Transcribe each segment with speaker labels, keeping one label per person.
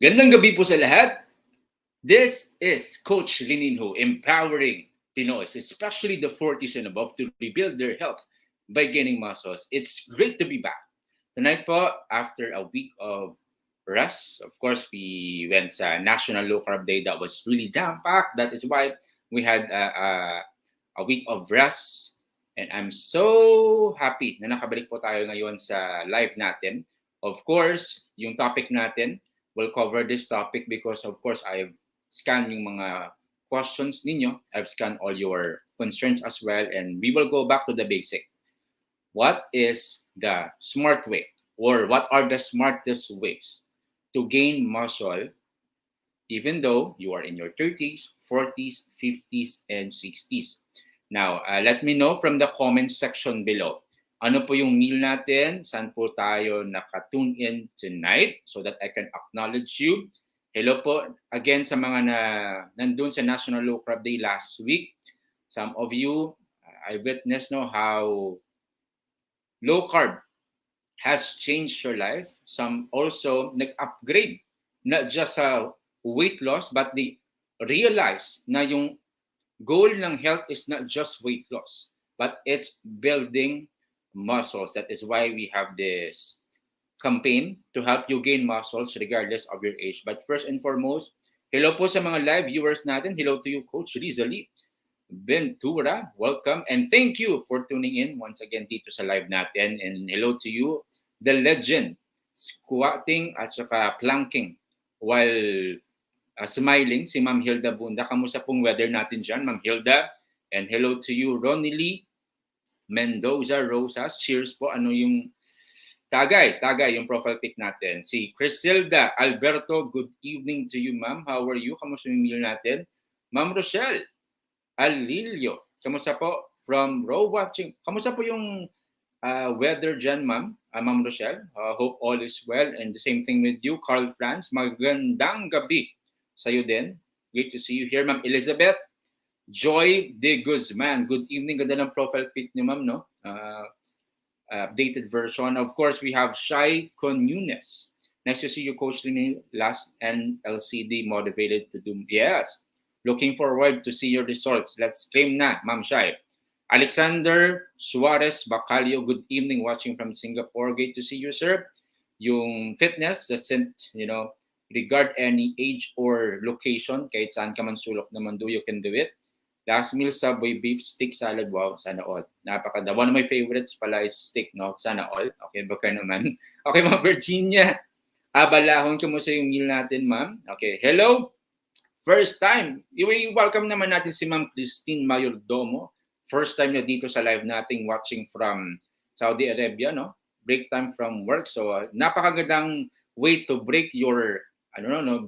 Speaker 1: Gandang gabi po sa lahat. This is Coach Lininho, empowering Pinoys, especially the 40s and above, to rebuild their health by gaining muscles. It's great to be back. Tonight po, after a week of rest, of course, we went sa National Low Carb Day that was really jam-packed. That is why we had a week of rest. And I'm so happy na nakabalik po tayo ngayon sa live natin. Of course, yung topic natin, we'll cover this topic because, of course, I've scanned yung mga questions ninyo. I've scanned all your concerns as well. And we will go back to the basic. What is the smart way, or what are the smartest ways to gain muscle even though you are in your 30s, 40s, 50s, and 60s? Now, let me know from the comment section below. Ano po yung meal natin? Saan po tayo naka-tune in tonight so that I can acknowledge you? Hello po again sa mga nandun sa National Low Carb Day last week. Some of you, I witnessed how low carb has changed your life. Some also nag-upgrade, not just sa weight loss, but they realize na yung goal ng health is not just weight loss, but it's building muscles. That is why we have this campaign to help you gain muscles regardless of your age. But first and foremost, hello po sa mga live viewers natin. Hello to you, Coach Rizali Ventura. Welcome and thank you for tuning in once again dito sa live natin. And hello to you, the legend, squatting at saka planking while smiling, si Ma'am Hilda Bunda. Kamusta pong weather natin dyan, Ma'am Hilda? And hello to you, Ronnie Lee Mendoza Rosas. Cheers po. Ano yung tagay, yung profile pic natin. Si Criselda Alberto, good evening to you, ma'am. How are you? Kamusta yung meal natin? Ma'am Rochelle Alilio, kamusta po? From Raw Watching. Kamusta po yung weather dyan, ma'am? Ma'am Rochelle. Hope all is well. And the same thing with you, Carl Franz. Magandang gabi sa'yo din. Great to see you here, Ma'am Elizabeth. Joy De Guzman. Good evening. Ganda ng profile pic niyo, ma'am, no? Updated version. Of course, we have Shai Conunes. Nice to see you, Coach Lini. Last NLCD motivated to do. Yes. Looking forward to see your results. Let's claim na, Ma'am Shai. Alexander Suarez Bacalio, good evening, watching from Singapore. Great to see you, sir. Yung fitness doesn't, regard any age or location. Kahit saan ka man sulok na mundo, you can do it. Last meal, Subway beef stick salad. Wow, sana all. Napakada. One of my favorites pala is steak, no? Sana all. Okay, baka naman. Okay, Ma'am Virginia Abalahon, kumusta yung meal natin, ma'am? Okay, hello. First time. I-welcome naman natin si Ma'am Christine Mayordomo. First time na dito sa live nating watching from Saudi Arabia, no? Break time from work. So, napakagandang way to break your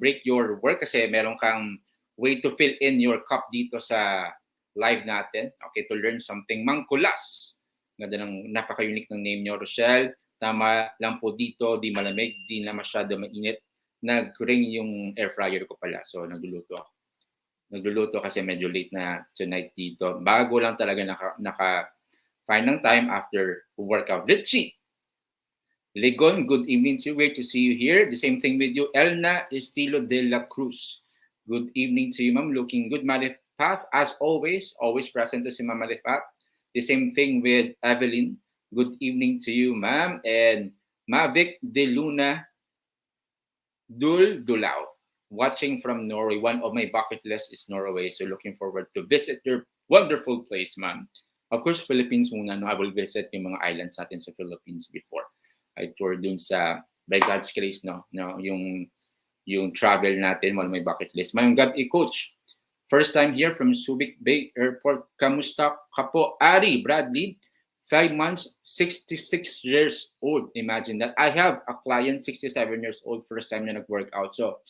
Speaker 1: break your work kasi meron kang way to fill in your cup dito sa live natin. Okay, to learn something. Mangkulas. Ganda ng napaka-unique ng name niyo, Rochelle. Tama lang po dito, di malamig, di na masyado mainit. Nag-ring yung air fryer ko pala. So, nagluluto ako. Nagluluto kasi medyo late na tonight dito. Bago lang talaga naka-find ng time after workout. Richie Legon, good evening to you. Great to see you here. The same thing with you. Elna Estilo de la Cruz. Good evening to you, ma'am. Looking good. Malifat, as always present to si Ma'am Malifat. The same thing with Evelyn. Good evening to you, ma'am. And Mavic de Luna Dulao, watching from Norway. One of my bucket list is Norway. So looking forward to visit your wonderful place, ma'am. Of course, Philippines muna. No? I will visit yung mga islands natin sa Philippines before. I toured dun sa, by God's grace, no, yung travel natin, one of my bucket list. Mayong gabi, Coach. First time here from Subic Bay Airport. Kamusta ka po? Ari Bradley, 5 months, 66 years old. Imagine that. I have a client, 67 years old, first time na nag-workout. So,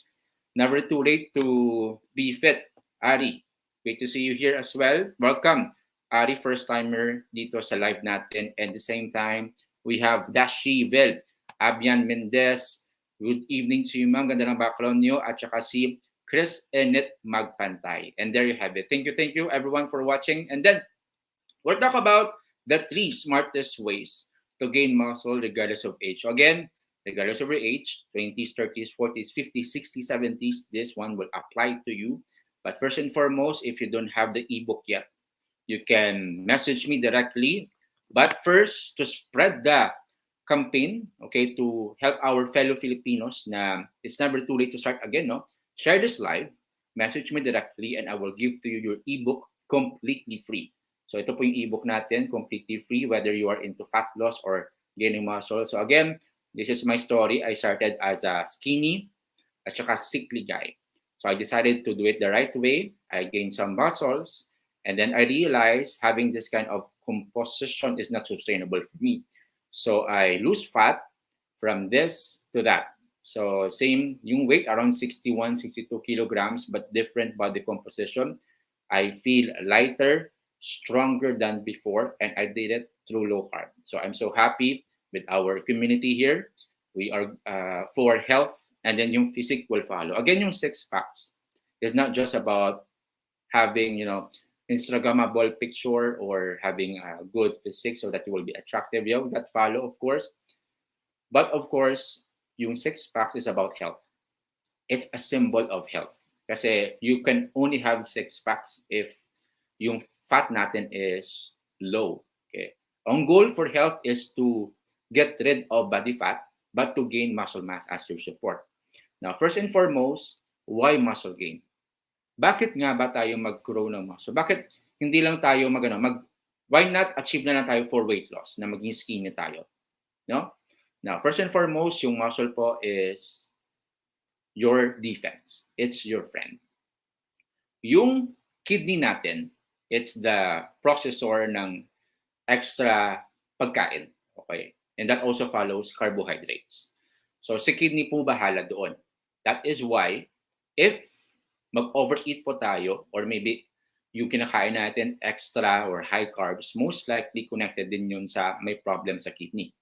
Speaker 1: never too late to be fit. Ari, great to see you here as well. Welcome. Ari, first timer dito sa live natin. And at the same time, we have Dashi Vel, Abian Mendez. Good evening to you, ma'am. Ganda ng background niyo. At saka si Chris Enet Magpantay. And there you have it. Thank you everyone for watching. And then, we'll talk about the 3 smartest ways to gain muscle regardless of age. So again, regardless of your age, 20s, 30s, 40s, 50s, 60s, 70s, this one will apply to you. But first and foremost, if you don't have the ebook yet, you can message me directly. But first, to spread the campaign, okay, to help our fellow Filipinos na it's never too late to start again, no? Share this live, message me directly, and I will give to you your ebook completely free. So ito po yung ebook natin, completely free, whether you are into fat loss or gaining muscle. So again, this is my story. I started as a skinny at saka sickly guy. So I decided to do it the right way. I gained some muscles, and then I realized having this kind of composition is not sustainable for me. So I lose fat from this to that. So same yung weight around 61, 62 kilograms, but different body composition. I feel lighter, stronger than before, and I did it through low carb. So I'm so happy with our community here. We are for health, and then yung physique will follow. Again, yung six packs is not just about having, Instagrammable picture or having a good physique so that you will be attractive. Yeah, that follow, of course. But of course, yung six packs is about health. It's a symbol of health. Kasi you can only have six packs if yung fat natin is low. Okay. Ang goal for health is to get rid of body fat, but to gain muscle mass as your support. Now, first and foremost, why muscle gain? Bakit nga ba tayo mag-grow ng muscle? Bakit hindi lang tayo why not achieve na lang tayo for weight loss na maging skinny tayo? No? Now, first and foremost, yung muscle po is your defense. It's your friend. Yung kidney natin, it's the processor ng extra pagkain. Okay? And that also follows carbohydrates. So, si kidney po bahala doon. That is why, if mag-overeat po tayo, or maybe yung kinakain natin extra or high carbs, most likely connected din yun sa may problem sa kidney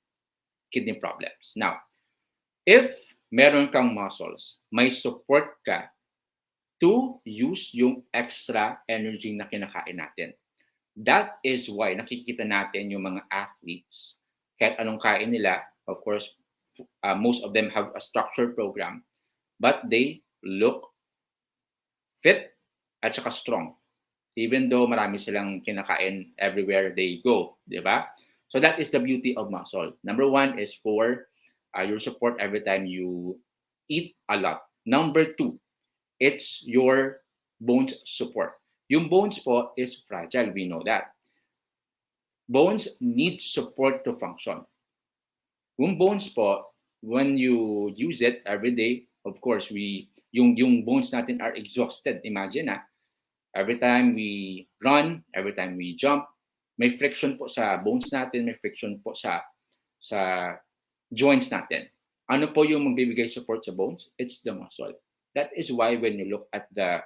Speaker 1: problems. Now, if meron kang muscles, may support ka to use yung extra energy na kinakain natin. That is why nakikita natin yung mga athletes, kahit anong kain nila, of course, most of them have a structured program, but they look fit at saka strong. Even though marami silang kinakain everywhere they go, di ba? So that is the beauty of muscle. Number one is for your support every time you eat a lot. Number two, it's your bones support. Yung bones po is fragile, we know that. Bones need support to function. Yung bones po, when you use it every day, of course, yung bones natin are exhausted. Imagine every time we run, every time we jump, may friction po sa bones natin, may friction po sa joints natin. Ano po yung magbibigay support sa bones? It's the muscle. That is why when you look at the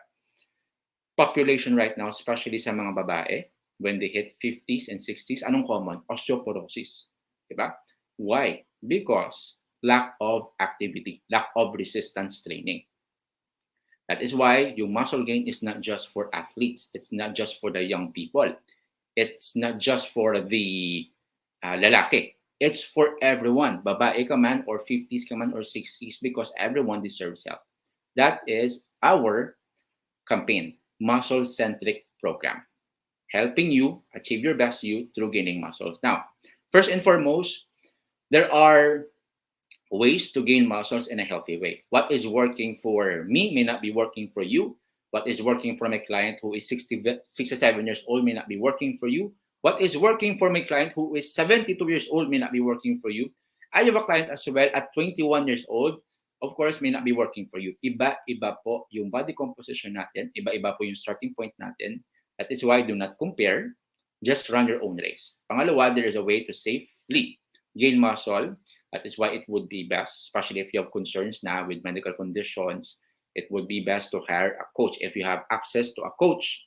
Speaker 1: population right now, especially sa mga babae, when they hit 50s and 60s, anong common? Osteoporosis. Diba? Why? Because lack of activity, lack of resistance training. That is why yung muscle gain is not just for athletes. It's not just for the young people. It's not just for the lalaki. It's for everyone. Babae ka man or 50s ka man or 60s, because everyone deserves help. That is our campaign, muscle-centric program, helping you achieve your best you through gaining muscles. Now, first and foremost, there are ways to gain muscles in a healthy way. What is working for me may not be working for you. What is working for my client who is 67 years old may not be working for you. What is working for my client who is 72 years old may not be working for you. I have a client as well at 21 years old, of course, may not be working for you. Iba-iba po yung body composition natin. Iba-iba po yung starting point natin. That is why do not compare. Just run your own race. Pangalawa, there is a way to safely gain muscle. That is why it would be best, especially if you have concerns now with medical conditions, it would be best to hire a coach. If you have access to a coach,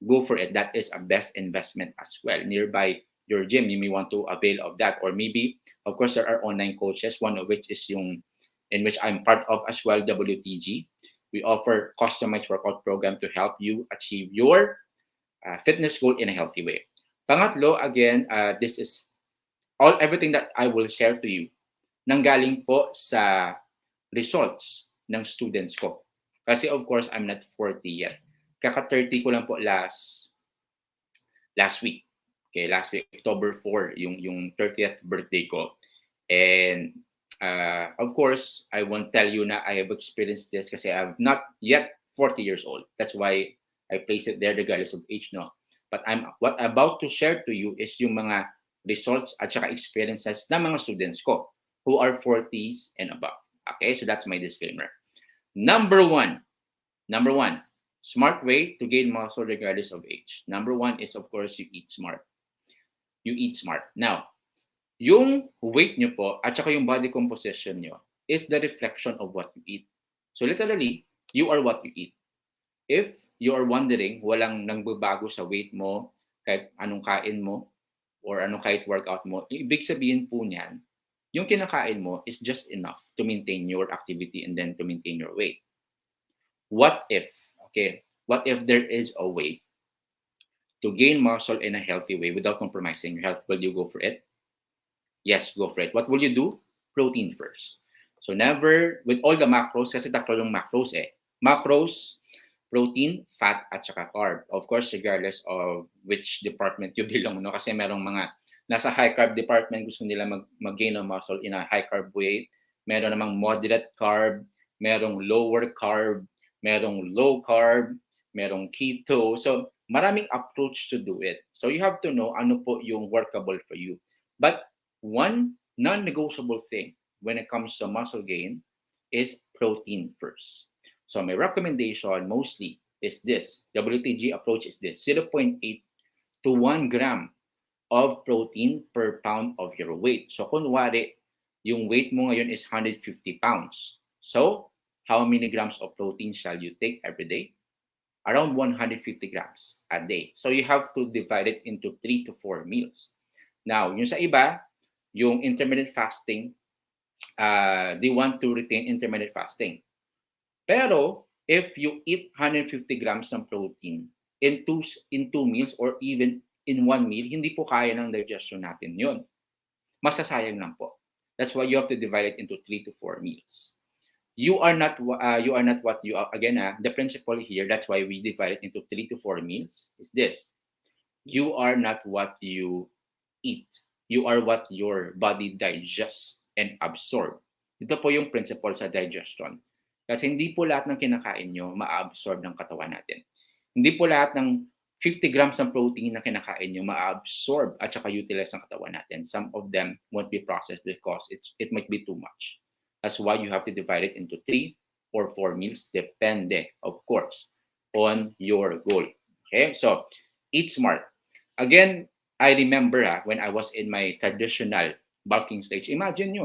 Speaker 1: go for it. That is a best investment as well. Nearby your gym, you may want to avail of that. Or maybe, of course, there are online coaches, one of which is yung in which I'm part of as well, WTG. We offer customized workout program to help you achieve your fitness goal in a healthy way. Pangatlo, again, this is everything that I will share to you nanggaling po sa results ng students ko. Kasi of course, I'm not 40 yet. Kaka-30 ko lang po last week. Okay, last week, October 4, yung 30th birthday ko. And of course, I won't tell you na I have experienced this kasi I'm not yet 40 years old. That's why I place it there regardless of age, no? But what I'm about to share to you is yung mga results at saka experiences ng mga students ko who are 40s and above. Okay, so that's my disclaimer. Number one, smart way to gain muscle regardless of age. Number one is, of course, you eat smart. You eat smart. Now, yung weight nyo po at saka yung body composition nyo is the reflection of what you eat. So literally, you are what you eat. If you are wondering, walang nagbabago sa weight mo, kahit anong kain mo, or anong kahit workout mo, ibig sabihin po niyan, yung kinakain mo is just enough to maintain your activity and then to maintain your weight. What if there is a way to gain muscle in a healthy way without compromising your health? Will you go for it? Yes, go for it. What will you do? Protein first. So never, with all the macros, kasi tatlo yung macros eh. Macros, protein, fat, at saka carb. Of course, regardless of which department you belong, no? Kasi merong mga nasa high carb department, gusto nila mag-gain ng muscle in a high carb way. Meron namang moderate carb, merong lower carb, merong low carb, merong keto. So, maraming approach to do it. So, you have to know ano po yung workable for you. But one non-negotiable thing when it comes to muscle gain is protein first. So my recommendation mostly is this. WTG approach is this. 0.8 to 1 gram of protein per pound of your weight. So kunwari, yung weight mo ngayon is 150 pounds. So how many grams of protein shall you take every day? Around 150 grams a day. So you have to divide it into 3 to 4 meals. Now, yung sa iba, yung intermittent fasting, they want to retain intermittent fasting. Pero, if you eat 150 grams ng protein in two meals or even in one meal, hindi po kaya ng digestion natin yun. Masasayang lang po. That's why you have to divide it into 3 to 4 meals. You are not what you are. Again, the principle here, that's why we divide it into 3 to 4 meals, is this. You are not what you eat. You are what your body digests and absorb. Ito po yung principle sa digestion. Kasi hindi po lahat ng kinakain nyo ma-absorb ng katawan natin. Hindi po lahat ng 50 grams ng protein na kinakain nyo ma-absorb at saka utilize ng katawan natin. Some of them won't be processed because it might be too much. That's why you have to divide it into 3 or 4 meals, depende, of course, on your goal. Okay, so eat smart. Again, I remember when I was in my traditional bulking stage. Imagine nyo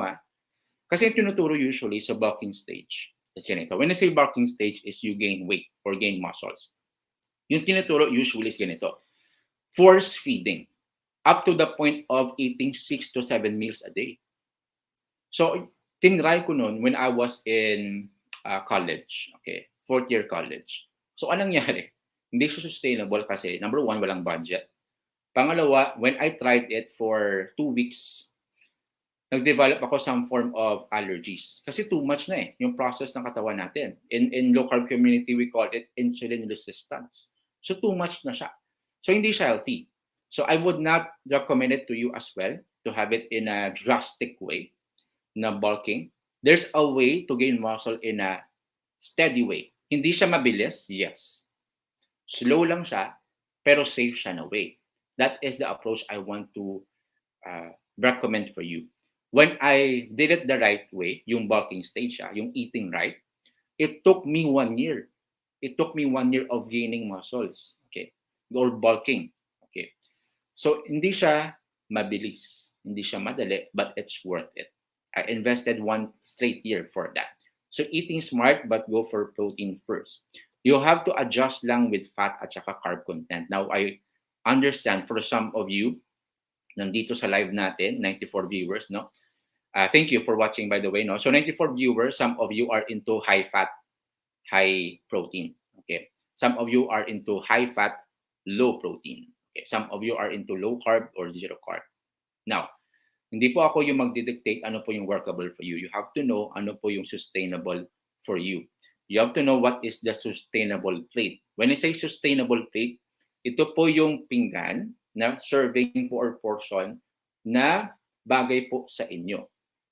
Speaker 1: kasi yung tinuturo usually sa bulking stage is ganito. When I say bulking stage is you gain weight or gain muscles. Yung tinuturo usually is ganito. Force feeding up to the point of eating 6 to 7 meals a day. So, tinry ko nun when I was in college. Okay, 4th year college. So, anong nangyari? Hindi siya sustainable kasi number one, walang budget. Pangalawa, when I tried it for 2 weeks, nag-develop ako some form of allergies. Kasi too much na yung process ng katawan natin. In local community, we call it insulin resistance. So too much na siya. So hindi siya healthy. So I would not recommend it to you as well to have it in a drastic way na bulking. There's a way to gain muscle in a steady way. Hindi siya mabilis, yes. Slow lang siya, pero safe siya na way. That is the approach I want to recommend for you. When I did it the right way, yung bulking stage, yung eating right, it took me 1 year. It took me 1 year of gaining muscles, okay, or bulking, okay. So hindi siya mabilis, hindi siya madali, but it's worth it. I invested 1 straight year for that. So eating smart, but go for protein first. You have to adjust lang with fat at saka carb content. Now, I understand for some of you, nandito sa live natin, 94 viewers, no? Thank you for watching, by the way, no? So 94 viewers, some of you are into high fat, high protein, okay? Some of you are into high fat, low protein, okay? Some of you are into low carb or zero carb. Now, Hindi po ako yung magdidictate ano po yung workable for you. You have to know ano po yung sustainable for you. You have to know what is the sustainable plate. When I say sustainable plate, ito po yung pinggan na serving po or portion na bagay po sa inyo.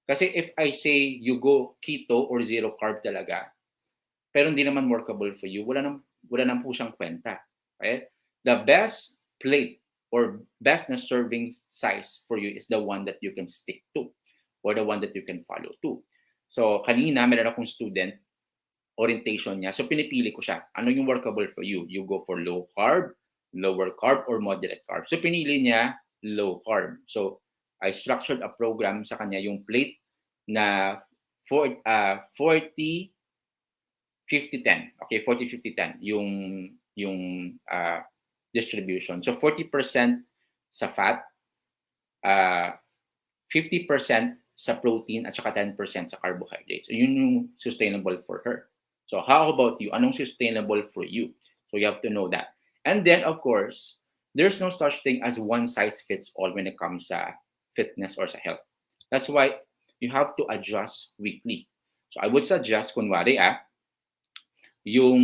Speaker 1: Kasi if I say you go keto or zero carb talaga, pero hindi naman workable for you, wala nang po siyang kwenta. Okay? The best plate or best na serving size for you is the one that you can stick to or the one that you can follow to. So kanina meron akong student, orientation niya. So pinipili ko siya. Ano yung workable for you? You go for low carb, lower carb, or moderate carb. So pinili niya low carb. So I structured a program sa kanya yung plate na 40 50-10. Okay, 40-50-10 yung distribution. So 40% sa fat, 50% sa protein at saka 10% sa carbohydrates. So yun yung sustainable for her. So how about you? Anong sustainable for you? So you have to know that. And then of course, there's no such thing as one size fits all when it comes sa fitness or sa health. That's why you have to adjust weekly. So I would suggest, kunwari yung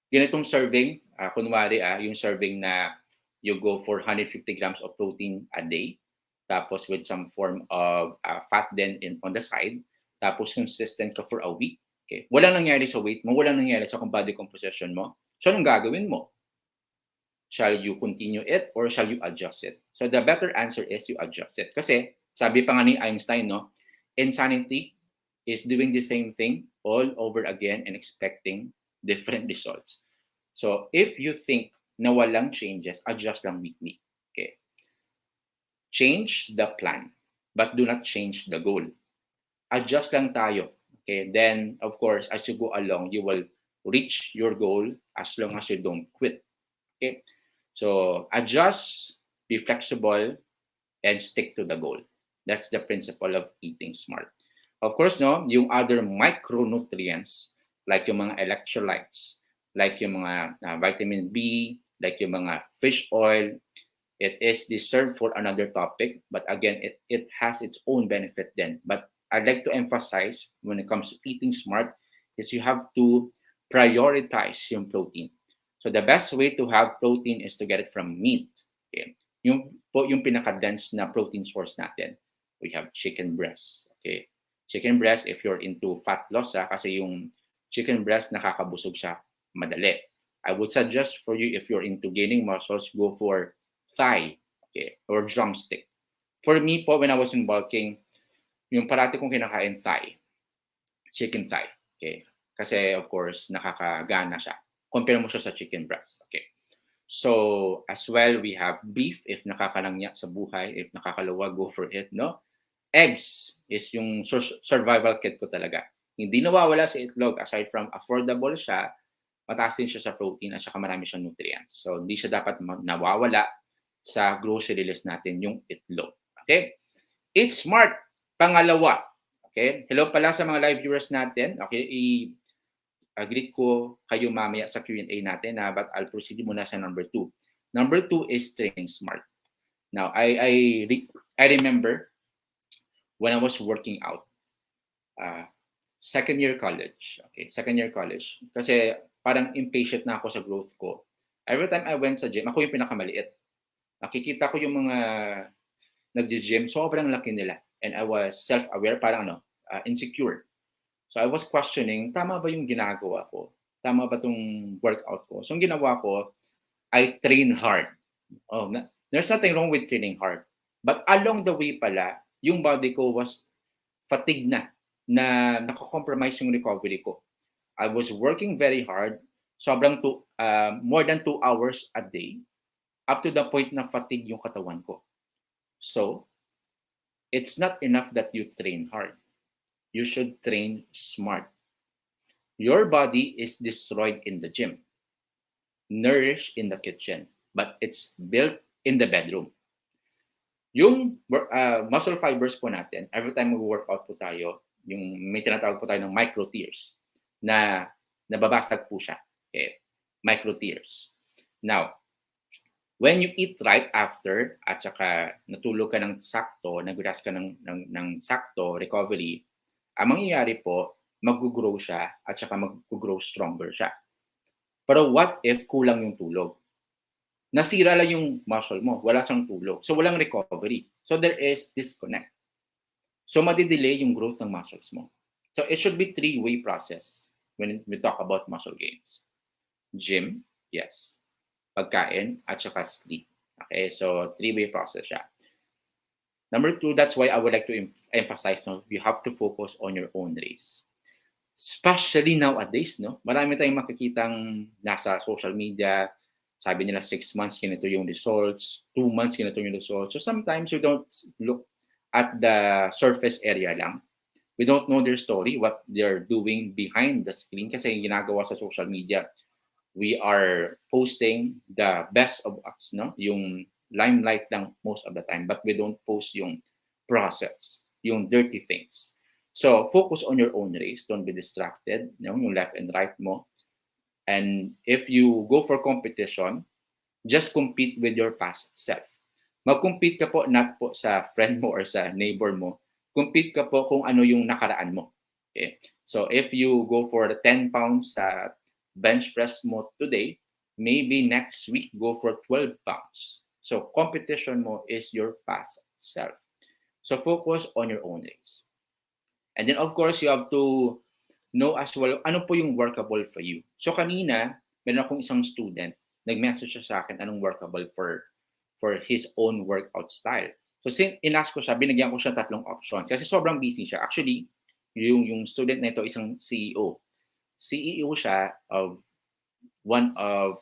Speaker 1: ganitong serving, kunwari yung serving na you go for 150 grams of protein a day, tapos with some form of fat then on the side, tapos consistent ka for a week. Okay? Walang nangyari sa weight mo, walang nangyari sa body composition mo. So anong gagawin mo? Shall you continue it or shall you adjust it? So the better answer is you adjust it. Kasi sabi pa nga ni Einstein, no, insanity is doing the same thing all over again and expecting different results. So if you think na walang changes, adjust lang weekly. Okay. Change the plan, but do not change the goal. Adjust lang tayo. Okay. Then, of course, as you go along, you will reach your goal as long as you don't quit. Okay. So adjust, be flexible, and stick to the goal. That's the principle of eating smart. Of course, no, yung other micronutrients, like yung mga electrolytes, like yung mga vitamin B, like yung mga fish oil, it is reserved for another topic. But again, it has its own benefit then. But I'd like to emphasize when it comes to eating smart is you have to prioritize yung protein. So the best way to have protein is to get it from meat. Okay? Yung pinaka-dense na protein source natin. We have chicken breast. Okay? Chicken breast, if you're into fat loss, kasi yung chicken breast, nakakabusog siya madali. I would suggest for you, if you're into gaining muscles, go for thigh, okay, or drumstick. For me po, when I was in bulking, yung parati kong kinakain thigh, chicken thigh, okay? Kasi of course, nakakagana siya. Compare mo siya sa chicken breast, okay? So, as well, we have beef, if nakakalangya sa buhay, if nakakalawa, go for it, no? Eggs is yung survival kit ko talaga. Hindi nawawala sa itlog, aside from affordable siya, mataas din siya sa protein at saka marami siyang nutrients. So, hindi siya dapat nawawala sa grocery list natin, yung itlog. Okay? Eat smart. Pangalawa. Okay? Hello pala sa mga live viewers natin. Okay? I-greet ko kayo mamaya sa Q&A natin, but I'll proceed muna sa number 2. Number 2 is training smart. Now, I remember when I was working out, second year college. Okay, second year college. Kasi parang impatient na ako sa growth ko. Every time I went sa gym, ako yung pinakamaliit. Nakikita ko yung mga nag-gym, sobrang laki nila. And I was self-aware, parang insecure. So I was questioning, tama ba yung ginagawa ko? Tama ba itong workout ko? So yung ginawa ko, I train hard. There's nothing wrong with training hard. But along the way pala, yung body ko was fatigued na nako-compromise yung recovery ko. I was working very hard, more than 2 hours a day, up to the point na fatigue yung katawan ko. So, it's not enough that you train hard. You should train smart. Your body is destroyed in the gym, nourished in the kitchen, but it's built in the bedroom. Yung muscle fibers po natin, every time mag-workout po tayo, yung may tinatawag po tayo ng micro tears na nababasag po siya. Okay? Micro tears. Now, When you eat right after at saka natulog ka ng sakto, nag-rest ka ng sakto, recovery, ang mangyayari po, mag-grow siya at saka mag-grow stronger siya. Pero what if kulang yung tulog? Nasira lang yung muscle mo, wala siyang tulog. So walang recovery. So there is disconnect. So madidelay yung growth ng muscles mo. So it should be three-way process when we talk about muscle gains. Gym, yes. Pagkain, at saka sleep. Okay, so three-way process siya. Number two, that's why I would like to emphasize, no, you have to focus on your own race. Especially nowadays, no? Marami tayong makikitang nasa social media, sabi nila 6 months, ganito yung results, 2 months, ganito yung results. So sometimes you don't look at the surface area lang. We don't know their story, what they're doing behind the screen kasi yung ginagawa sa social media, we are posting the best of us, no? Yung limelight lang most of the time, but we don't post yung process, yung dirty things. So focus on your own race, don't be distracted, yung left and right mo. And if you go for competition, just compete with your past self. Mag-compete ka po not po sa friend mo or sa neighbor mo. Compete ka po kung ano yung nakaraan mo. Okay? So if you go for the 10 pounds sa bench press mo today, maybe next week go for 12 pounds. So competition mo is your past self. So focus on your own race. And then of course, you have to know as well, ano po yung workable for you. So kanina, meron akong isang student, nag-message siya sa akin anong workable for his own workout style. So in-ask ko siya, binigyan ko siya 3 options kasi sobrang busy siya. Actually, yung student na ito isang CEO. CEO siya of one of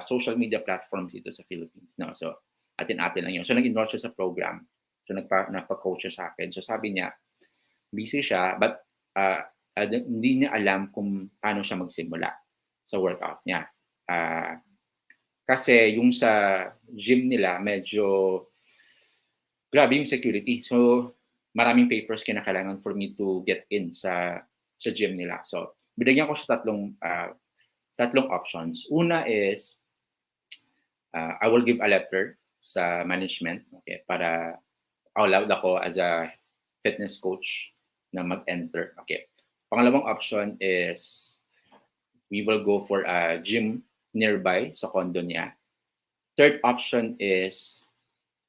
Speaker 1: social media platforms dito sa Philippines. No? So, atin-atin lang yun. So, nag-enroll siya sa program. So, nagpa-coach siya sa akin. So, sabi niya, busy siya, but hindi niya alam kung paano siya magsimula sa workout niya. Kasi yung sa gym nila, medyo grabe yung security. So, maraming papers kinakailangan for me to get in sa gym nila. So, binigyan ko siya tatlong options. Una is, I will give a letter sa management, okay, para allowed ako as a fitness coach na mag-enter. Okay. Pangalawang option is we will go for a gym nearby sa condo niya. Third option is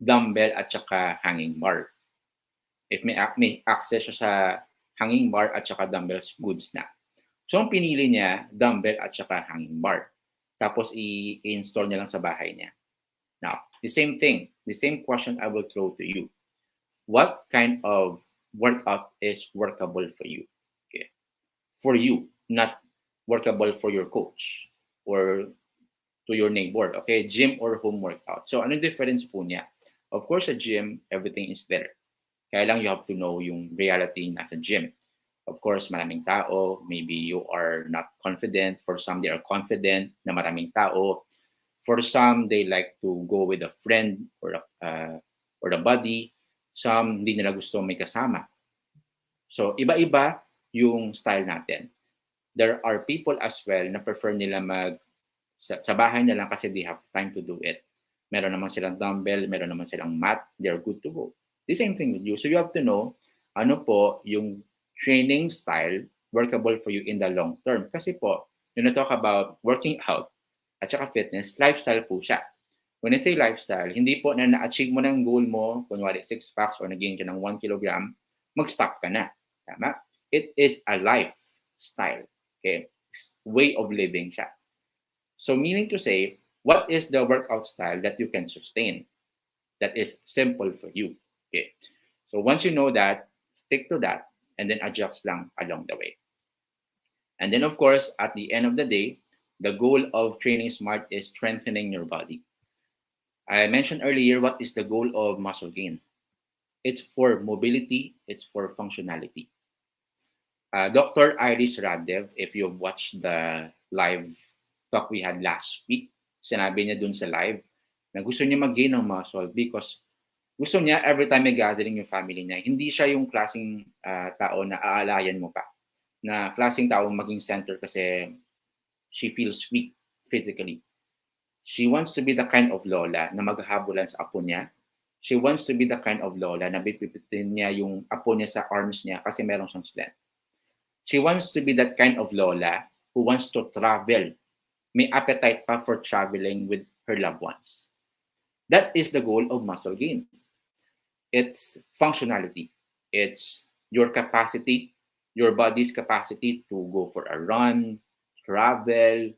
Speaker 1: dumbbell at saka hanging bar. If may access siya sa hanging bar at saka dumbbells, goods na. So, ang pinili niya, dumbbell at saka hanging bar. Tapos, i-install niya lang sa bahay niya. Now, the same thing, the same question I will throw to you. What kind of workout is workable for you? Okay. For you, not workable for your coach or to your neighbor. Okay, gym or home workout. So, anong difference po niya? Of course, sa gym, everything is there. Kaya lang you have to know yung reality nasa gym. Of course, maraming tao. Maybe you are not confident. For some, they are confident na maraming tao. For some, they like to go with a friend or a buddy. Some, hindi nila gusto may kasama. So, iba-iba yung style natin. There are people as well na prefer nila sa bahay na lang kasi they have time to do it. Meron naman silang dumbbell, meron naman silang mat, they're good to go. The same thing with you. So, you have to know ano po yung training style workable for you in the long term. Kasi po, when I talk about working out at saka fitness, lifestyle po siya. When I say lifestyle, hindi po na na-achieve mo ng goal mo, kunwari 6 packs or nag-gain ka ng 1 kilogram, mag-stop ka na. Tama? It is a lifestyle. Okay? Way of living siya. So meaning to say, what is the workout style that you can sustain? That is simple for you. Okay? So once you know that, stick to that, and then adjust lang along the way. And then of course, at the end of the day, the goal of training smart is strengthening your body. I mentioned earlier, what is the goal of muscle gain? It's for mobility, it's for functionality. Dr. Iris Raddev, if you've watched the live talk we had last week, sinabi niya dun sa live na gusto niya mag-gain ng muscle because gusto niya every time may gathering yung family niya, hindi siya yung klaseng tao na aalayan mo pa. Na klaseng tao maging center kasi she feels weak physically. She wants to be the kind of lola na maghahabulan sa apo niya. She wants to be the kind of lola na bipipitin niya yung apo niya sa arms niya kasi meron siyang strength. She wants to be that kind of lola who wants to travel. May appetite pa for traveling with her loved ones. That is the goal of muscle gain. It's functionality. It's your capacity, your body's capacity to go for a run, travel,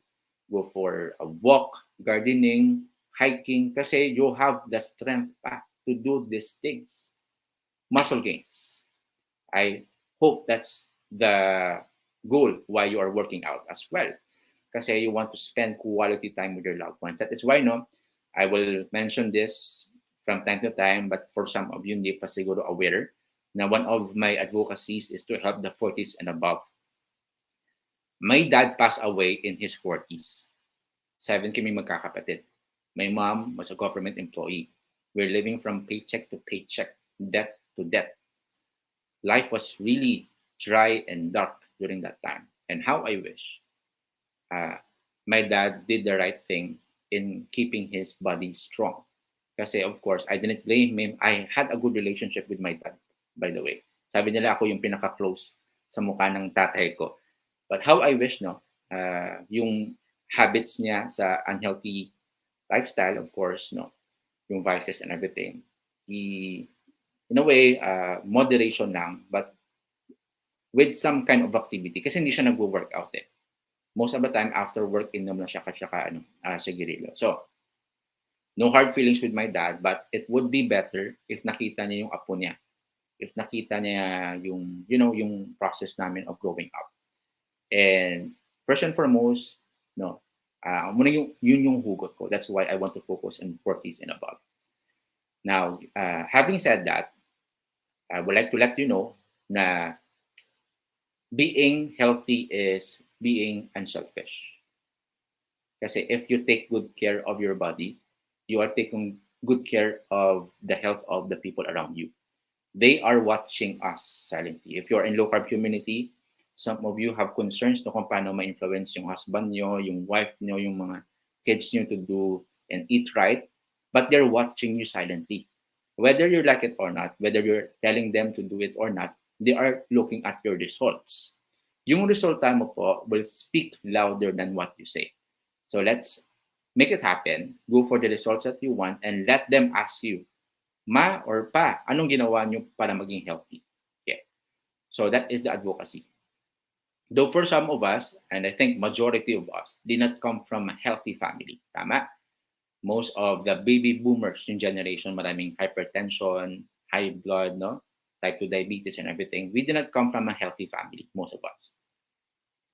Speaker 1: go for a walk, gardening, hiking, kasi you have the strength pa to do these things. Muscle gains. I hope that's the goal why you are working out as well. Kasi you want to spend quality time with your loved ones. That is why, no, I will mention this from time to time, but for some of you, hindi pa siguro aware na one of my advocacies is to help the 40s and above. My dad passed away in his 40s. 7 kami magkakapatid. My mom was a government employee. We're living from paycheck to paycheck, debt to debt. Life was really dry and dark during that time. And how I wish my dad did the right thing in keeping his body strong. Kasi of course, I didn't blame him. I had a good relationship with my dad, by the way. Sabi nila ako yung pinaka-close sa mukha ng tatay ko. But how I wish, no, yung habits niya sa unhealthy lifestyle, of course, no, yung vices and everything, he, in a way, moderation lang, but with some kind of activity. Kasi hindi siya nag-workout eh. Most of the time, after work, inom na siya sigarilyo. So, no hard feelings with my dad, but it would be better if nakita niya yung apo niya. If nakita niya yung, you know, yung process namin of growing up. And first and foremost, no, muna yun yung hugot ko. That's why I want to focus on 40s and above. Now, having said that, I would like to let you know na being healthy is being unselfish. Kasi if you take good care of your body, you are taking good care of the health of the people around you. They are watching us silently. If you're in low carb community, some of you have concerns no kung paano ma-influence yung husband nyo, yung wife nyo, yung mga kids nyo to do and eat right, but they're watching you silently. Whether you like it or not, whether you're telling them to do it or not, they are looking at your results. Yung resulta mo po will speak louder than what you say. So let's make it happen. Go for the results that you want and let them ask you, Ma or Pa, anong ginawa nyo para maging healthy? Okay. So that is the advocacy. Though for some of us, and I think majority of us, did not come from a healthy family. Tama? Most of the baby boomers yung generation, maraming hypertension, high blood, no? Type 2 diabetes and everything. We did not come from a healthy family, most of us.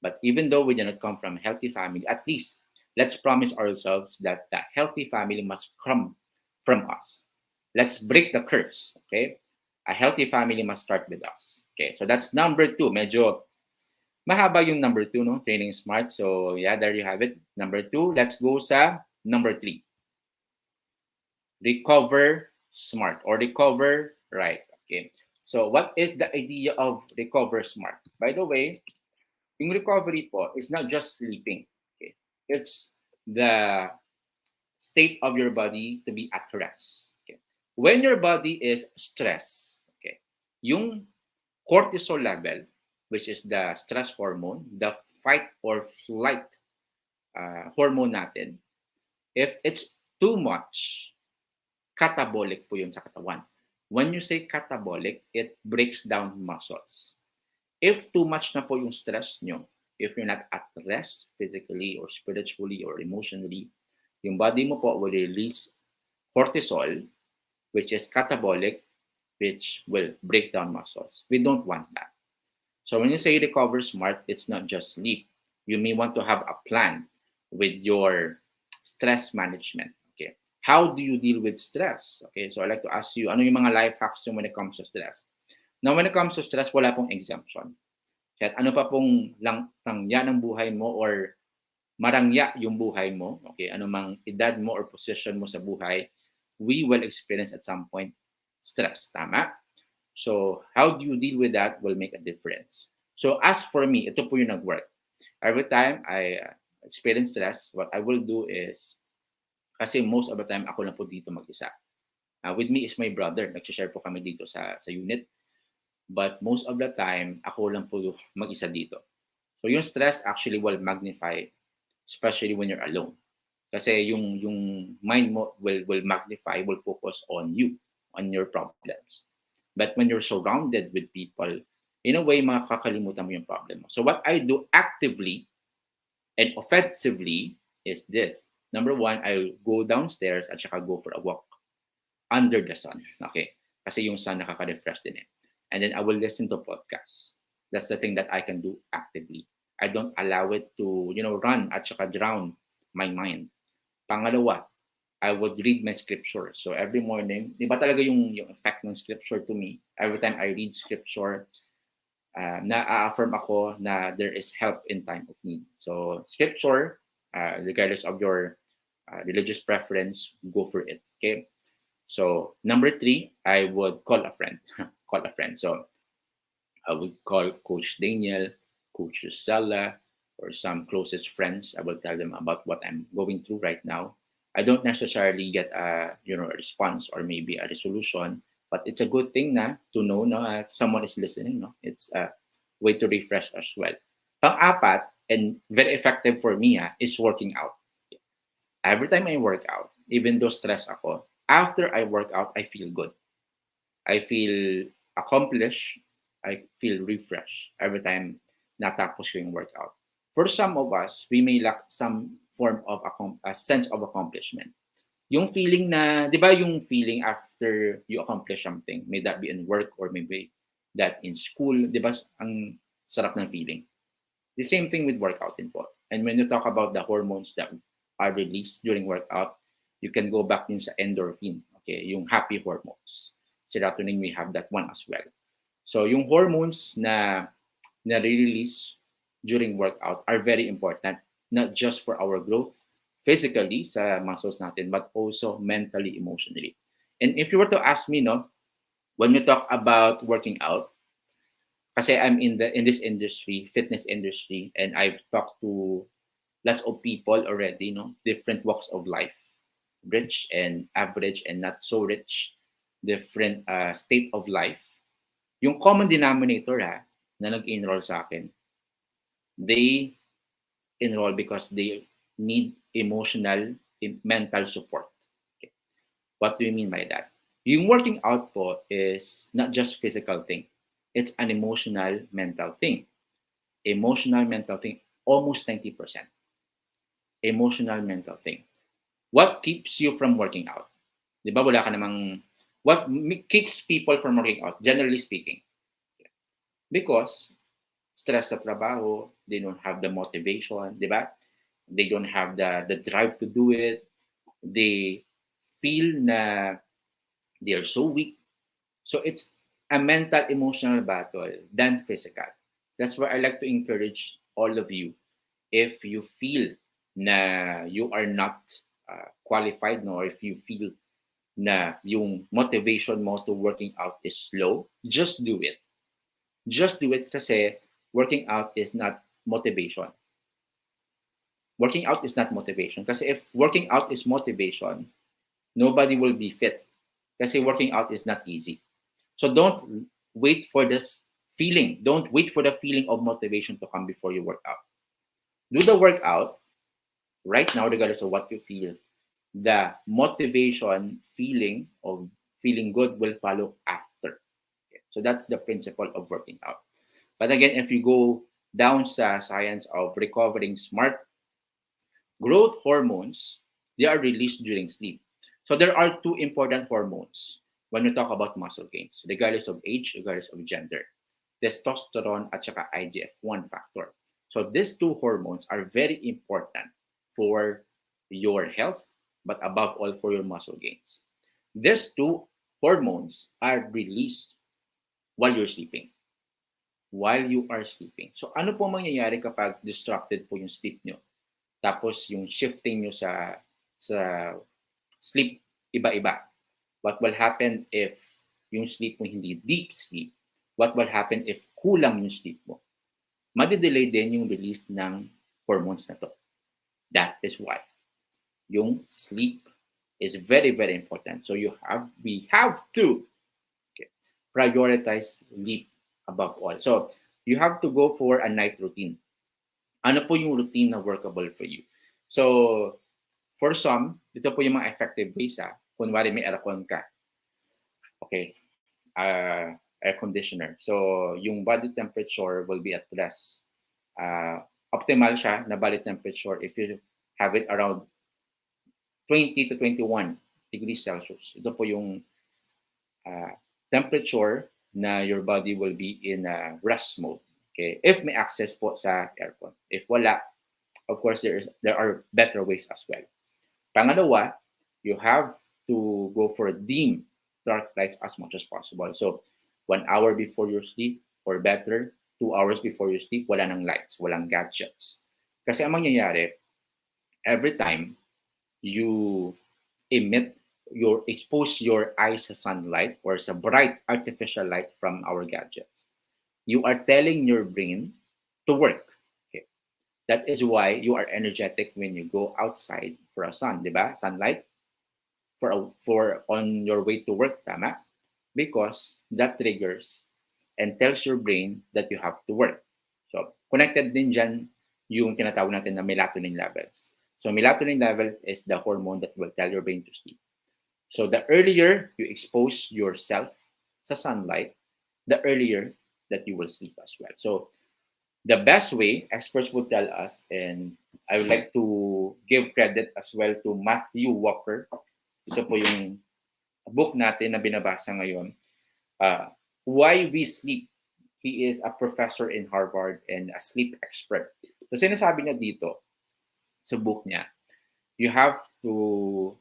Speaker 1: But even though we did not come from a healthy family, at least let's promise ourselves that the healthy family must come from us. Let's break the curse, okay? A healthy family must start with us. Okay, so that's number 2. Medyo mahaba yung number 2, no? Training smart. So yeah, there you have it. Number 2. Let's go sa number 3. Recover smart or recover right. Okay. So what is the idea of recover smart? By the way, yung recovery po is not just sleeping. Okay? It's the state of your body to be at rest. Okay? When your body is stressed, okay, yung cortisol level, which is the stress hormone, the fight or flight hormone natin, if it's too much, catabolic po yun sa katawan. When you say catabolic, it breaks down muscles. If too much na po yung stress nyo, if you're not at rest physically or spiritually or emotionally, yung body mo po will release cortisol, which is catabolic, which will break down muscles. We don't want that. So when you say recover smart, it's not just sleep. You may want to have a plan with your stress management. Okay. How do you deal with stress? Okay. So I'd like to ask you, ano yung mga life hacks when it comes to stress? Now, when it comes to stress, wala pong exemption. Kahit ano pa pong tangya ng buhay mo or marangya yung buhay mo, okay, anumang edad mo or position mo sa buhay, we will experience at some point stress. Tama? So, how do you deal with that will make a difference. So, as for me, ito po yung nag-work. Every time I experience stress, what I will do is Kasi most of the time, ako lang po dito mag-isa. With me is my brother. Nag-share po kami dito sa unit. But most of the time, ako lang po mag-isa dito. So yung stress actually will magnify, especially when you're alone. Kasi yung mind mo will magnify, will focus on you, on your problems. But when you're surrounded with people, in a way, makakalimutan mo yung problem mo. So what I do actively and offensively is this. Number one, I'll go downstairs at saka go for a walk under the sun. Okay? Kasi yung sun nakaka-refresh din eh. And then I will listen to podcasts. That's the thing that I can do actively. I don't allow it to, run at saka drown my mind. Pangalawa, I would read my scripture. So every morning, di ba talaga yung effect ng scripture to me? Every time I read scripture, na-affirm ako na there is help in time of need. So scripture, regardless of your religious preference, go for it. Okay? So number 3, I would call a friend. Call a friend. So I would call Coach Daniel, Coach Rosella, or some closest friends. I will tell them about what I'm going through right now. I don't necessarily get a response or maybe a resolution, but it's a good thing na to know na someone is listening. No, it's a way to refresh as well. Pang-apat, and very effective for me is working out. Every time I work out, even though stress ako, after I work out, I feel good. I feel accomplished. I feel refreshed every time natapos ko yung workout. For some of us, we may lack some form of a sense of accomplishment. Yung feeling na, di ba yung feeling after you accomplish something, may that be in work or maybe that in school, di ba ang sarap ng feeling. The same thing with workout po. And when you talk about the hormones that are released during workout, you can go back yun sa endorphin, okay, yung happy hormones. Serotonin, we have that one as well. So yung hormones na release during workout are very important, not just for our growth physically sa muscles natin, but also mentally, emotionally. And if you were to ask me, when you talk about working out, kasi I'm in this industry, fitness industry, and I've talked to lots of people already, different walks of life, rich and average and not so rich, different state of life. Yung common denominator na nag-enroll sa akin, they enroll because they need emotional, mental support. Okay. What do you mean by that? Yung working out po is not just physical thing. It's an emotional, mental thing. Emotional, mental thing, almost 90%. Emotional, mental thing. What keeps you from working out? Di ba wala ka namang, what keeps people from working out, generally speaking? Because stress sa trabaho, they don't have the motivation, di ba? They don't have the drive to do it. They feel na they are so weak. So it's a mental, emotional battle than physical. That's why I like to encourage all of you. If you feel na you are not qualified, or if you feel na yung motivation mo to working out is low, just do it. Just do it kasi working out is not motivation. Working out is not motivation. Kasi if working out is motivation, nobody will be fit. Kasi working out is not easy. So don't wait for this feeling. Don't wait for the feeling of motivation to come before you work out. Do the workout right now, regardless of what you feel. The motivation feeling of feeling good will follow after. Okay. So that's the principle of working out. But again, if you go down sa science of recovering smart, growth hormones, they are released during sleep. So there are two important hormones when we talk about muscle gains, regardless of age, regardless of gender. Testosterone at saka IGF-1 factor. So these two hormones are very important for your health, but above all for your muscle gains. These two hormones are released while you're sleeping. While you are sleeping. So ano po mangyayari kapag disrupted po yung sleep nyo? Tapos yung shifting nyo sa sleep iba-iba. What will happen if yung sleep mo hindi deep sleep? What will happen if kulang yung sleep mo? Madidelay din yung release ng hormones na to. That is why yung sleep is very, very important. So we have to, okay, prioritize sleep above all. So you have to go for a night routine. Ano po yung routine na workable for you? So for some, dito po yung mga effective ways. Kunwari may aircon ka. Okay. Air conditioner. So yung body temperature will be at rest. Optimal siya na body temperature if you have it around 20 to 21 degrees Celsius. Ito po yung temperature na your body will be in a rest mode. Okay? If may access po sa aircon. If wala, of course, there are better ways as well. Pangalawa, you have to go for dim dark lights as much as possible. So 1 hour before you sleep or better, 2 hours before you sleep, wala nang lights, walang gadgets. Kasi ang mangyayari, every time you expose your eyes sa sunlight or sa bright artificial light from our gadgets, you are telling your brain to work. Okay. That is why you are energetic when you go outside for a sun, di ba? Sunlight for on your way to work, tama? Because that triggers and tells your brain that you have to work. So, connected din dyan yung tinatawag natin na melatonin levels. So, melatonin levels is the hormone that will tell your brain to sleep. So, the earlier you expose yourself sa sunlight, the earlier that you will sleep as well. So, the best way, experts would tell us, and I would like to give credit as well to Matthew Walker. Ito po yung book natin na binabasa ngayon, Why We Sleep. He is a professor in Harvard and a sleep expert. So sinasabi niya dito sa book niya, you have to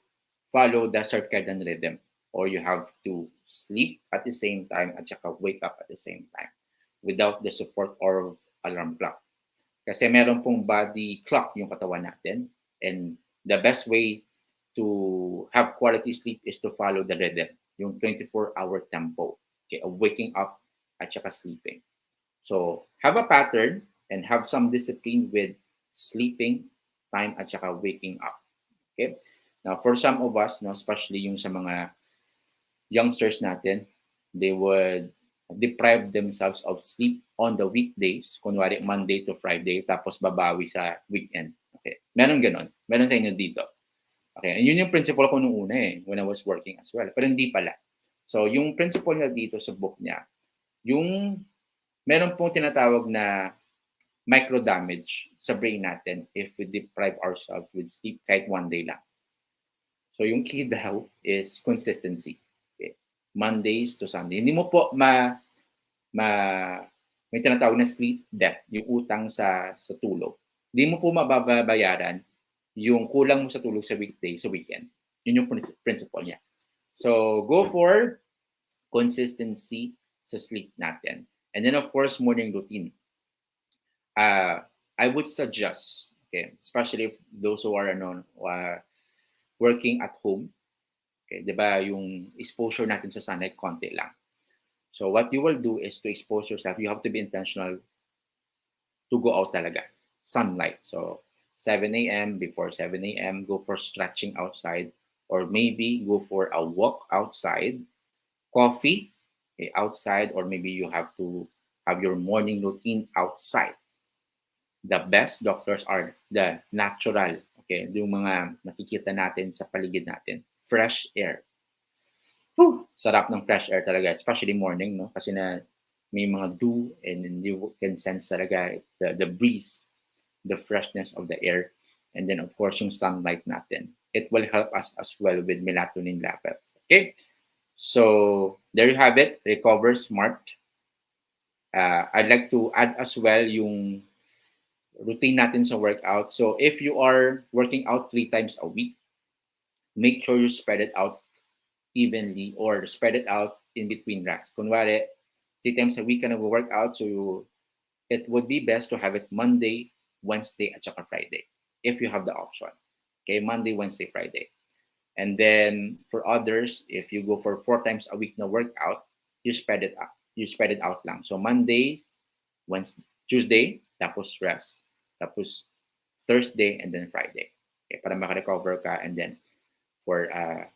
Speaker 1: follow the circadian rhythm or you have to sleep at the same time at saka wake up at the same time without the support of alarm clock. Kasi meron pong body clock yung katawan natin, and the best way to have quality sleep is to follow the rhythm, yung 24-hour tempo, okay, of waking up at saka sleeping. So, have a pattern and have some discipline with sleeping time at saka waking up. Okay? Now, for some of us, no, especially yung sa mga youngsters natin, they would deprive themselves of sleep on the weekdays, kunwari Monday to Friday, tapos babawi sa weekend. Okay? Meron ganon. Meron sa inyo dito. Okay, and yun yung principle ko nung una when I was working as well. Pero hindi pala. So, yung principle niya dito sa book niya, yung meron pong tinatawag na micro damage sa brain natin if we deprive ourselves with sleep kahit one day lang. So, yung key daw is consistency. Okay? Mondays to Sunday. Hindi mo po may tinatawag na sleep debt, yung utang sa tulog. Hindi mo po mababayaran yung kulang mo sa tulog sa weekday, sa weekend. Yun yung principle niya. So, go for consistency sa sleep natin. And then, of course, morning routine. I would suggest, okay, especially if those who are working at home, okay, di ba, yung exposure natin sa sunlight, konti lang. So, what you will do is to expose yourself. You have to be intentional to go out talaga. Sunlight. So, 7 a.m., before 7 a.m., go for stretching outside, or maybe go for a walk outside, coffee outside, or maybe you have to have your morning routine outside. The best doctors are the natural, okay, yung mga nakikita natin sa paligid natin. Fresh air. Whew, sarap ng fresh air talaga, especially morning, no? Kasi na may mga dew and you can sense talaga the breeze, the freshness of the air, and then of course yung sunlight natin. It will help us as well with melatonin levels. Okay, so there you have it. Recover smart. I'd like to add as well yung routine natin sa workout. So if you are working out 3 times a week, make sure you spread it out evenly or spread it out in between rest. Kunwari, 3 times a week ka nag-workout, so it would be best to have it Monday, Wednesday, at saka Friday, if you have the option. Okay, Monday, Wednesday, Friday. And then for others, if you go for 4 times a week na workout, you spread it out. You spread it out lang. So Monday, Wednesday, Tuesday, tapos rest. Tapos Thursday, and then Friday. Okay, para makarecover ka. And then for a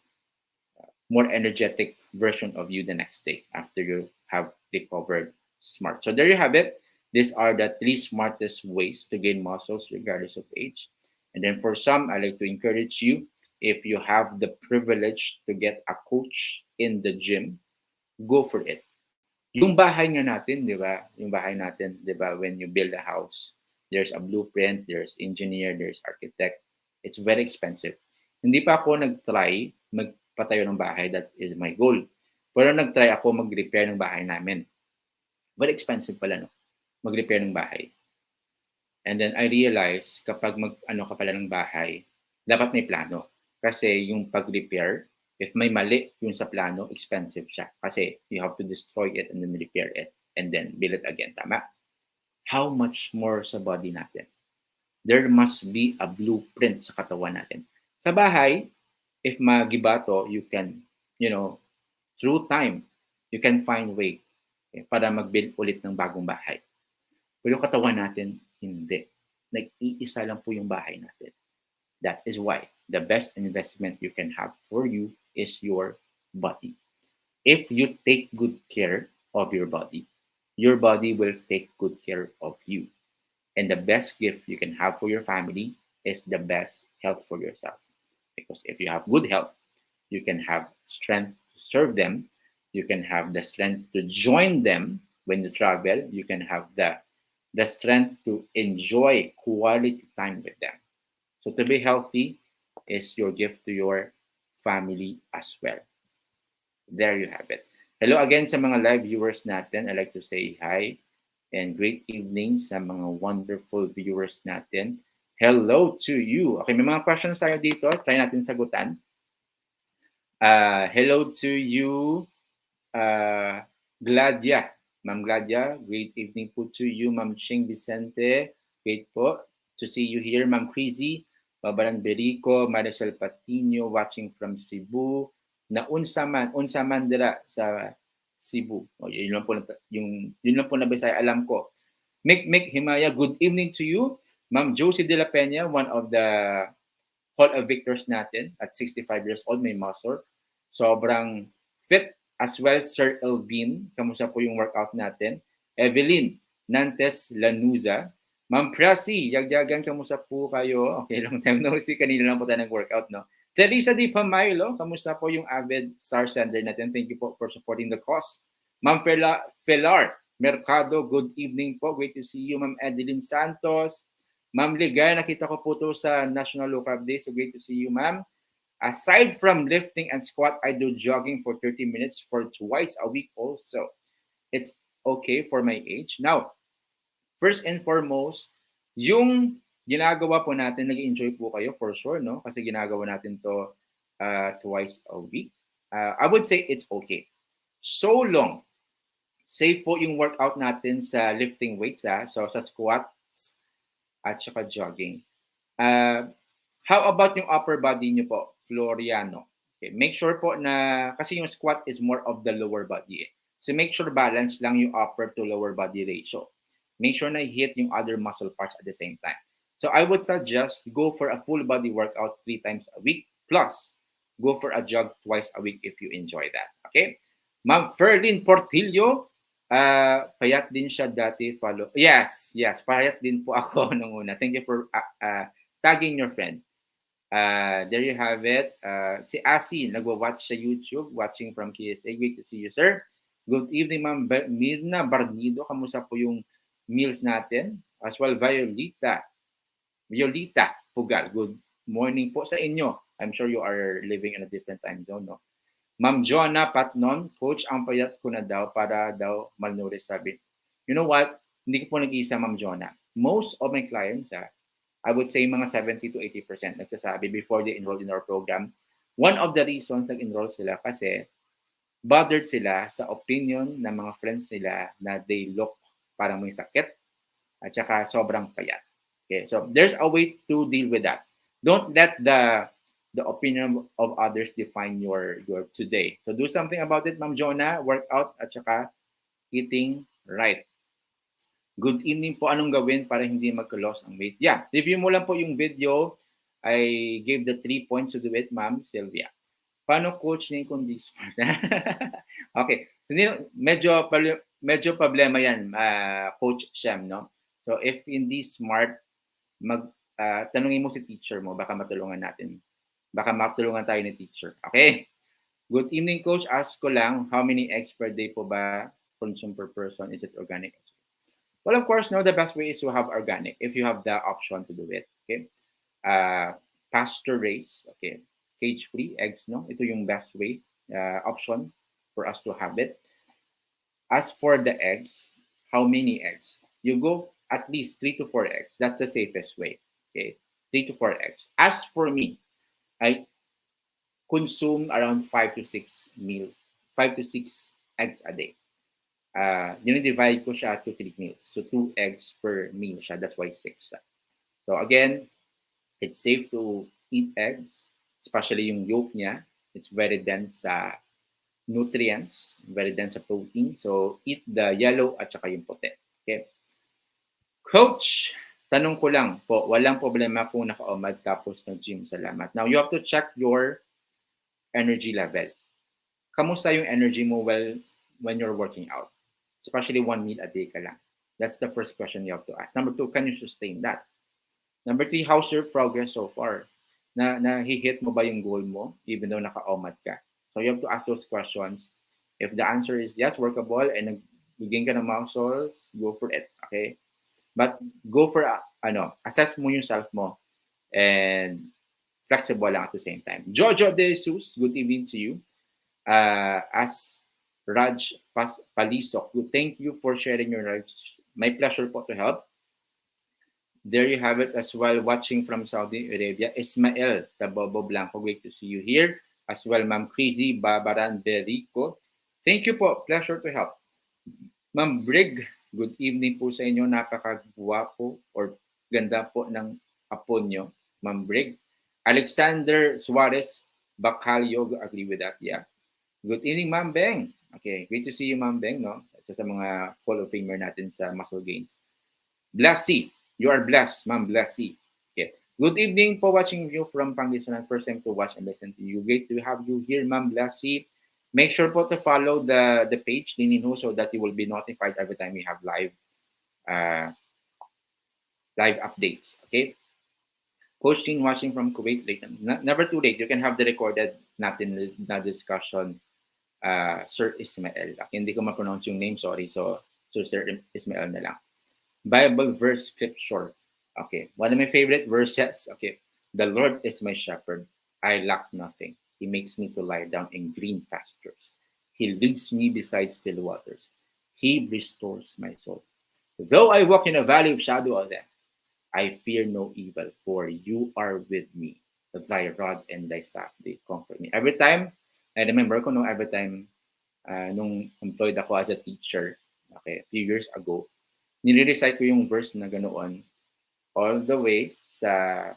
Speaker 1: more energetic version of you the next day after you have recovered smart. So there you have it. These are the three smartest ways to gain muscles regardless of age. And then for some, I like to encourage you, if you have the privilege to get a coach in the gym, go for it. Yung bahay nga natin, di ba? Yung bahay natin, di ba? When you build a house, there's a blueprint, there's engineer, there's architect. It's very expensive. Hindi pa ako nag-try magpatayo ng bahay. That is my goal. Pero nag-try ako mag-repair ng bahay namin. Very expensive pala, no? Mag-repair ng bahay. And then I realized, kapag mag-ano ka pala ng bahay, dapat may plano. Kasi yung pag-repair, if may mali yung sa plano, expensive siya. Kasi you have to destroy it and then repair it and then build it again. Tama? How much more sa body natin? There must be a blueprint sa katawan natin. Sa bahay, if magibato, you can, through time, you can find way para mag-build ulit ng bagong bahay. Pero yung katawan natin, hindi. Nag-iisa lang po yung bahay natin. That is why the best investment you can have for you is your body. If you take good care of your body will take good care of you. And the best gift you can have for your family is the best health for yourself. Because if you have good health, you can have strength to serve them. You can have the strength to join them when you travel. You can have the strength to enjoy quality time with them. So to be healthy is your gift to your family as well. There you have it. Hello again sa mga live viewers natin. I'd like to say hi and great evening sa mga wonderful viewers natin. Hello to you. Okay, may mga questions tayo dito. Try natin sagutan. Hello to you, Gladia. Ma'am Gladia, great evening po to you. Ma'am Ching Vicente, great po to see you here. Ma'am Crazy, Babaran Berico, Maricel Patino, watching from Cebu. Na unsa man dira sa Cebu. Yun lang po na Bisaya alam ko. Mick Himaya, good evening to you. Ma'am Josie De La Peña, one of the Hall of Victors natin at 65 years old, may muscle. Sobrang fit as well, Sir Elvin. Kamusta po yung workout natin? Evelyn Nantes Lanuza. Ma'am Prasi, yagyagan, kamusta po kayo? Okay, long time no see. Kanina lang po tayo nag-workout, no? Teresa Di Pamaylo, kamusta po yung avid star sender natin? Thank you po for supporting the cause. Ma'am Felar Mercado, good evening po. Great to see you. Ma'am Edeline Santos. Ma'am Ligay, nakita ko po to sa National Low Carb Day. So great to see you, ma'am. Aside from lifting and squat, I do jogging for 30 minutes for twice a week also. It's okay for my age. Now, first and foremost, yung ginagawa po natin, nag-enjoy po kayo for sure, no? Kasi ginagawa natin to twice a week. I would say it's okay. So long, safe po yung workout natin sa lifting weights, so sa squat at saka jogging. How about yung upper body nyo po, Floriano? Okay, make sure po na, kasi yung squat is more of the lower body. So make sure balance lang yung upper to lower body ratio. Make sure na hit yung other muscle parts at the same time. So I would suggest go for a full body workout 3 times a week, plus go for a jog twice a week if you enjoy that. Okay? Ma'am Ferlin Portillo, payat din siya dati, follow. Yes, payat din po ako nung una. Thank you for tagging your friend. There you have it. Si Asi, nagwa-watch sa YouTube, watching from KSA. Great to see you, sir. Good evening, Ma'am Mirna Barnido. Kamusta po yung meals natin? As well, Violeta Pugal. Good morning po sa inyo. I'm sure you are living in a different time zone, no? Ma'am Joanna Patnon, Coach, ang payat ko na daw para daw malnourished, sabi. You know what? Hindi ko po nag-iisa, Ma'am Joanna. Most of my clients, I would say mga 70 to 80% nagsasabi before they enroll in our program, one of the reasons nag-enroll sila kasi bothered sila sa opinion ng mga friends nila na they look parang may sakit at saka sobrang payat. Okay, so there's a way to deal with that. Don't let the opinion of others define your today. So do something about it, Ma'am Jonah. Work out at saka eating right. Good evening po. Anong gawin para hindi magka-loss ang weight? Yeah, review mo lang po yung video. I gave the 3 points to do it, Ma'am Sylvia. Paano coach ni kung di smart? Okay. So, medyo problema yan, Coach Shem, no? So, if hindi smart, tanungin mo si teacher mo, baka matulungan natin. Baka matulungan tayo ni teacher. Okay? Good evening, Coach. Ask ko lang, how many eggs per day po ba consume per person? Is it organic? Well, of course, no, the best way is to have organic if you have the option to do it. Okay? Pasture raised, okay, cage-free eggs, no? Ito yung best way, option for us to have it. As for the eggs, how many eggs? You go at least 3 to 4 eggs. That's the safest way. Okay, 3 to 4 eggs. As for me, I consume around 5 to 6 eggs a day. Divide ko siya to 3 meals. So 2 eggs per meal siya. That's why 6 siya. So again, it's safe to eat eggs, especially yung yolk niya. It's very dense sa nutrients, very dense sa protein. So eat the yellow at saka yung puti. Okay. Coach, tanong ko lang po, walang problema kung naka-OMAD tapos nag-gym. Salamat. Now, you have to check your energy level. Kamusta yung energy mo when you're working out? Especially 1 meal a day ka lang. That's the first question you have to ask. Number 2, can you sustain that? Number 3, how's your progress so far? Na-hit mo ba yung goal mo even though naka-OMAD ka? So you have to ask those questions. If the answer is yes, workable, and nag-gain ka ng muscles, go for it. Okay? But go for, assess mo yung self mo and flexible lang at the same time. Jojo De Jesus, good evening to you. As Raj Palisok, thank you for sharing your knowledge. My pleasure po to help. There you have it as well, watching from Saudi Arabia. Ismael Tabobo Blanco, great to see you here. As well, Ma'am Crazy Babaran Berico. Thank you po, pleasure to help. Ma'am Brig, good evening po sa inyo. Napakagwapo or ganda po ng apo nyo, Ma'am Brig. Alexander Suarez Bacalio, agree with that, yeah. Good evening, Ma'am Beng. Okay, great to see you, Ma'am Beng, no? Isa sa mga Hall of Famer natin sa Muscle Gains. Blessy, you are blessed, Ma'am Blessy. Okay. Good evening po, watching you from Pangasinan. First time to watch and listen to you. Great to have you here, Ma'am Blessy. Make sure po to follow the page, Lininho, so that you will be notified every time we have live updates. Okay. Coaching, watching from Kuwait, late. Never too late. You can have the recorded natin na discussion, Sir Ismael. Okay, hindi ko ma-pronounce yung name, sorry. So Sir Ismael na lang. Bible verse scripture. Okay, one of my favorite verses. Okay, the Lord is my shepherd. I lack nothing. He makes me to lie down in green pastures. He leads me beside still waters. He restores my soul. Though I walk in a valley of shadow of death, I fear no evil, for you are with me. Thy rod and thy staff, they comfort me. Every time, I remember ko every time nung employed ako as a teacher, okay, a few years ago, nire-recite ko yung verse na ganoon all the way sa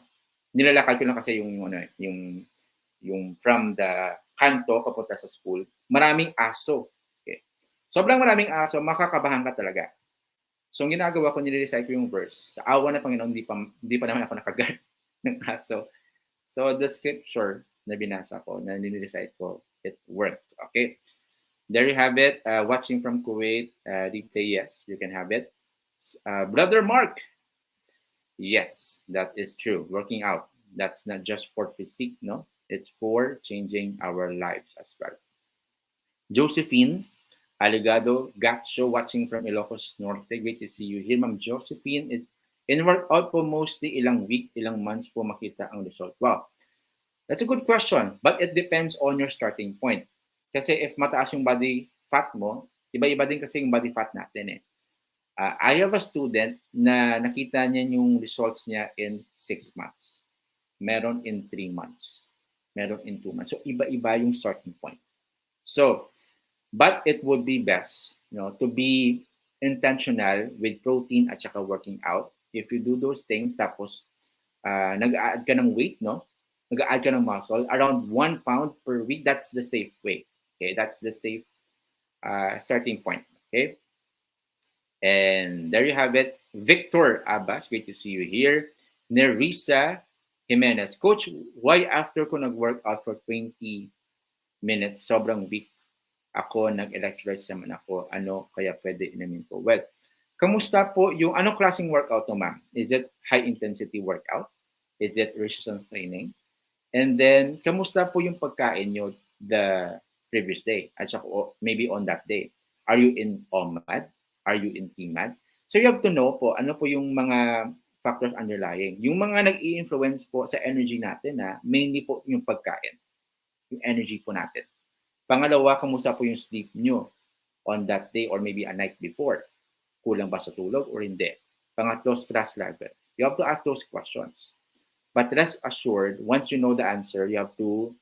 Speaker 1: nilalakad ko lang kasi yung from the kanto papunta sa school, maraming aso. Okay. Sobrang maraming aso, makakabahan ka talaga. So, ang ginagawa ko, nire-recite ko yung verse. Sa awa ng Panginoon, hindi pa naman ako nakagat ng aso. So, the scripture na binasa ko, na nire-recite ko, it worked. Okay. There you have it. Watching from Kuwait, replay, yes, you can have it. Brother Mark, yes, that is true. Working out, that's not just for physique, no? It's for changing our lives as well. Josephine Aligado Gacho, watching from Ilocos Norte. Great to see you here, Ma'am Josephine. In workout po, mostly ilang week, ilang months po makita ang result? Wow, that's a good question. But it depends on your starting point. Kasi if mataas yung body fat mo, iba-iba din kasi yung body fat natin eh. I have a student na nakita niya yung results niya in 6 months. Meron in 3 months. Meron in 2 months. So, iba-iba yung starting point. So, but it would be best, to be intentional with protein at saka working out. If you do those things, tapos nag-add ka ng weight, nag-add ka ng muscle, around 1 pound per week, that's the safe way. Okay, that's the safe starting point. Okay, and there you have it. Victor Abbas, great to see you here. Nerissa Jimenez, Coach, why after ko nag-workout for 20 minutes, sobrang weak ako, nag-electrolytes naman ako, ano kaya pwede inumin ko? Well, kamusta po yung, anong klaseng workout to, ma'am? Is it high-intensity workout? Is it resistance training? And then, kamusta po yung pagkain nyo the previous day? At saka, maybe on that day. Are you in OMAD? Are you in TMAD? So you have to know po, ano po yung mga factors underlying. Yung mga nag-i-influence po sa energy natin na mainly po yung pagkain, yung energy po natin. Pangalawa, kamusta po yung sleep nyo on that day or maybe a night before? Kulang ba sa tulog or hindi? Pangatlo, stress levels. You have to ask those questions. But rest assured, once you know the answer, you have to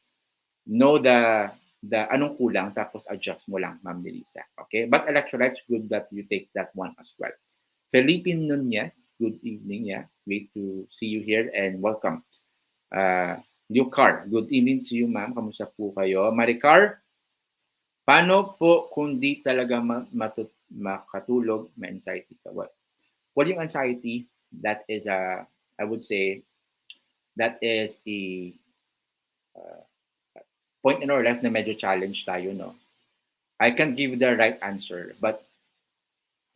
Speaker 1: know the anong kulang tapos adjust mo lang, Ma'am Delisa. Okay? But electrolytes, good that you take that one as well. Felipe Nunez, good evening. Yeah, great to see you here and welcome. Lucar, good evening to you, ma'am. Kamusta po kayo? Maricar, paano po kung di talaga makatulog, may anxiety ka? Well, yung anxiety, that is I would say, that is a point in our life na medyo challenge tayo, no? I can't give the right answer, but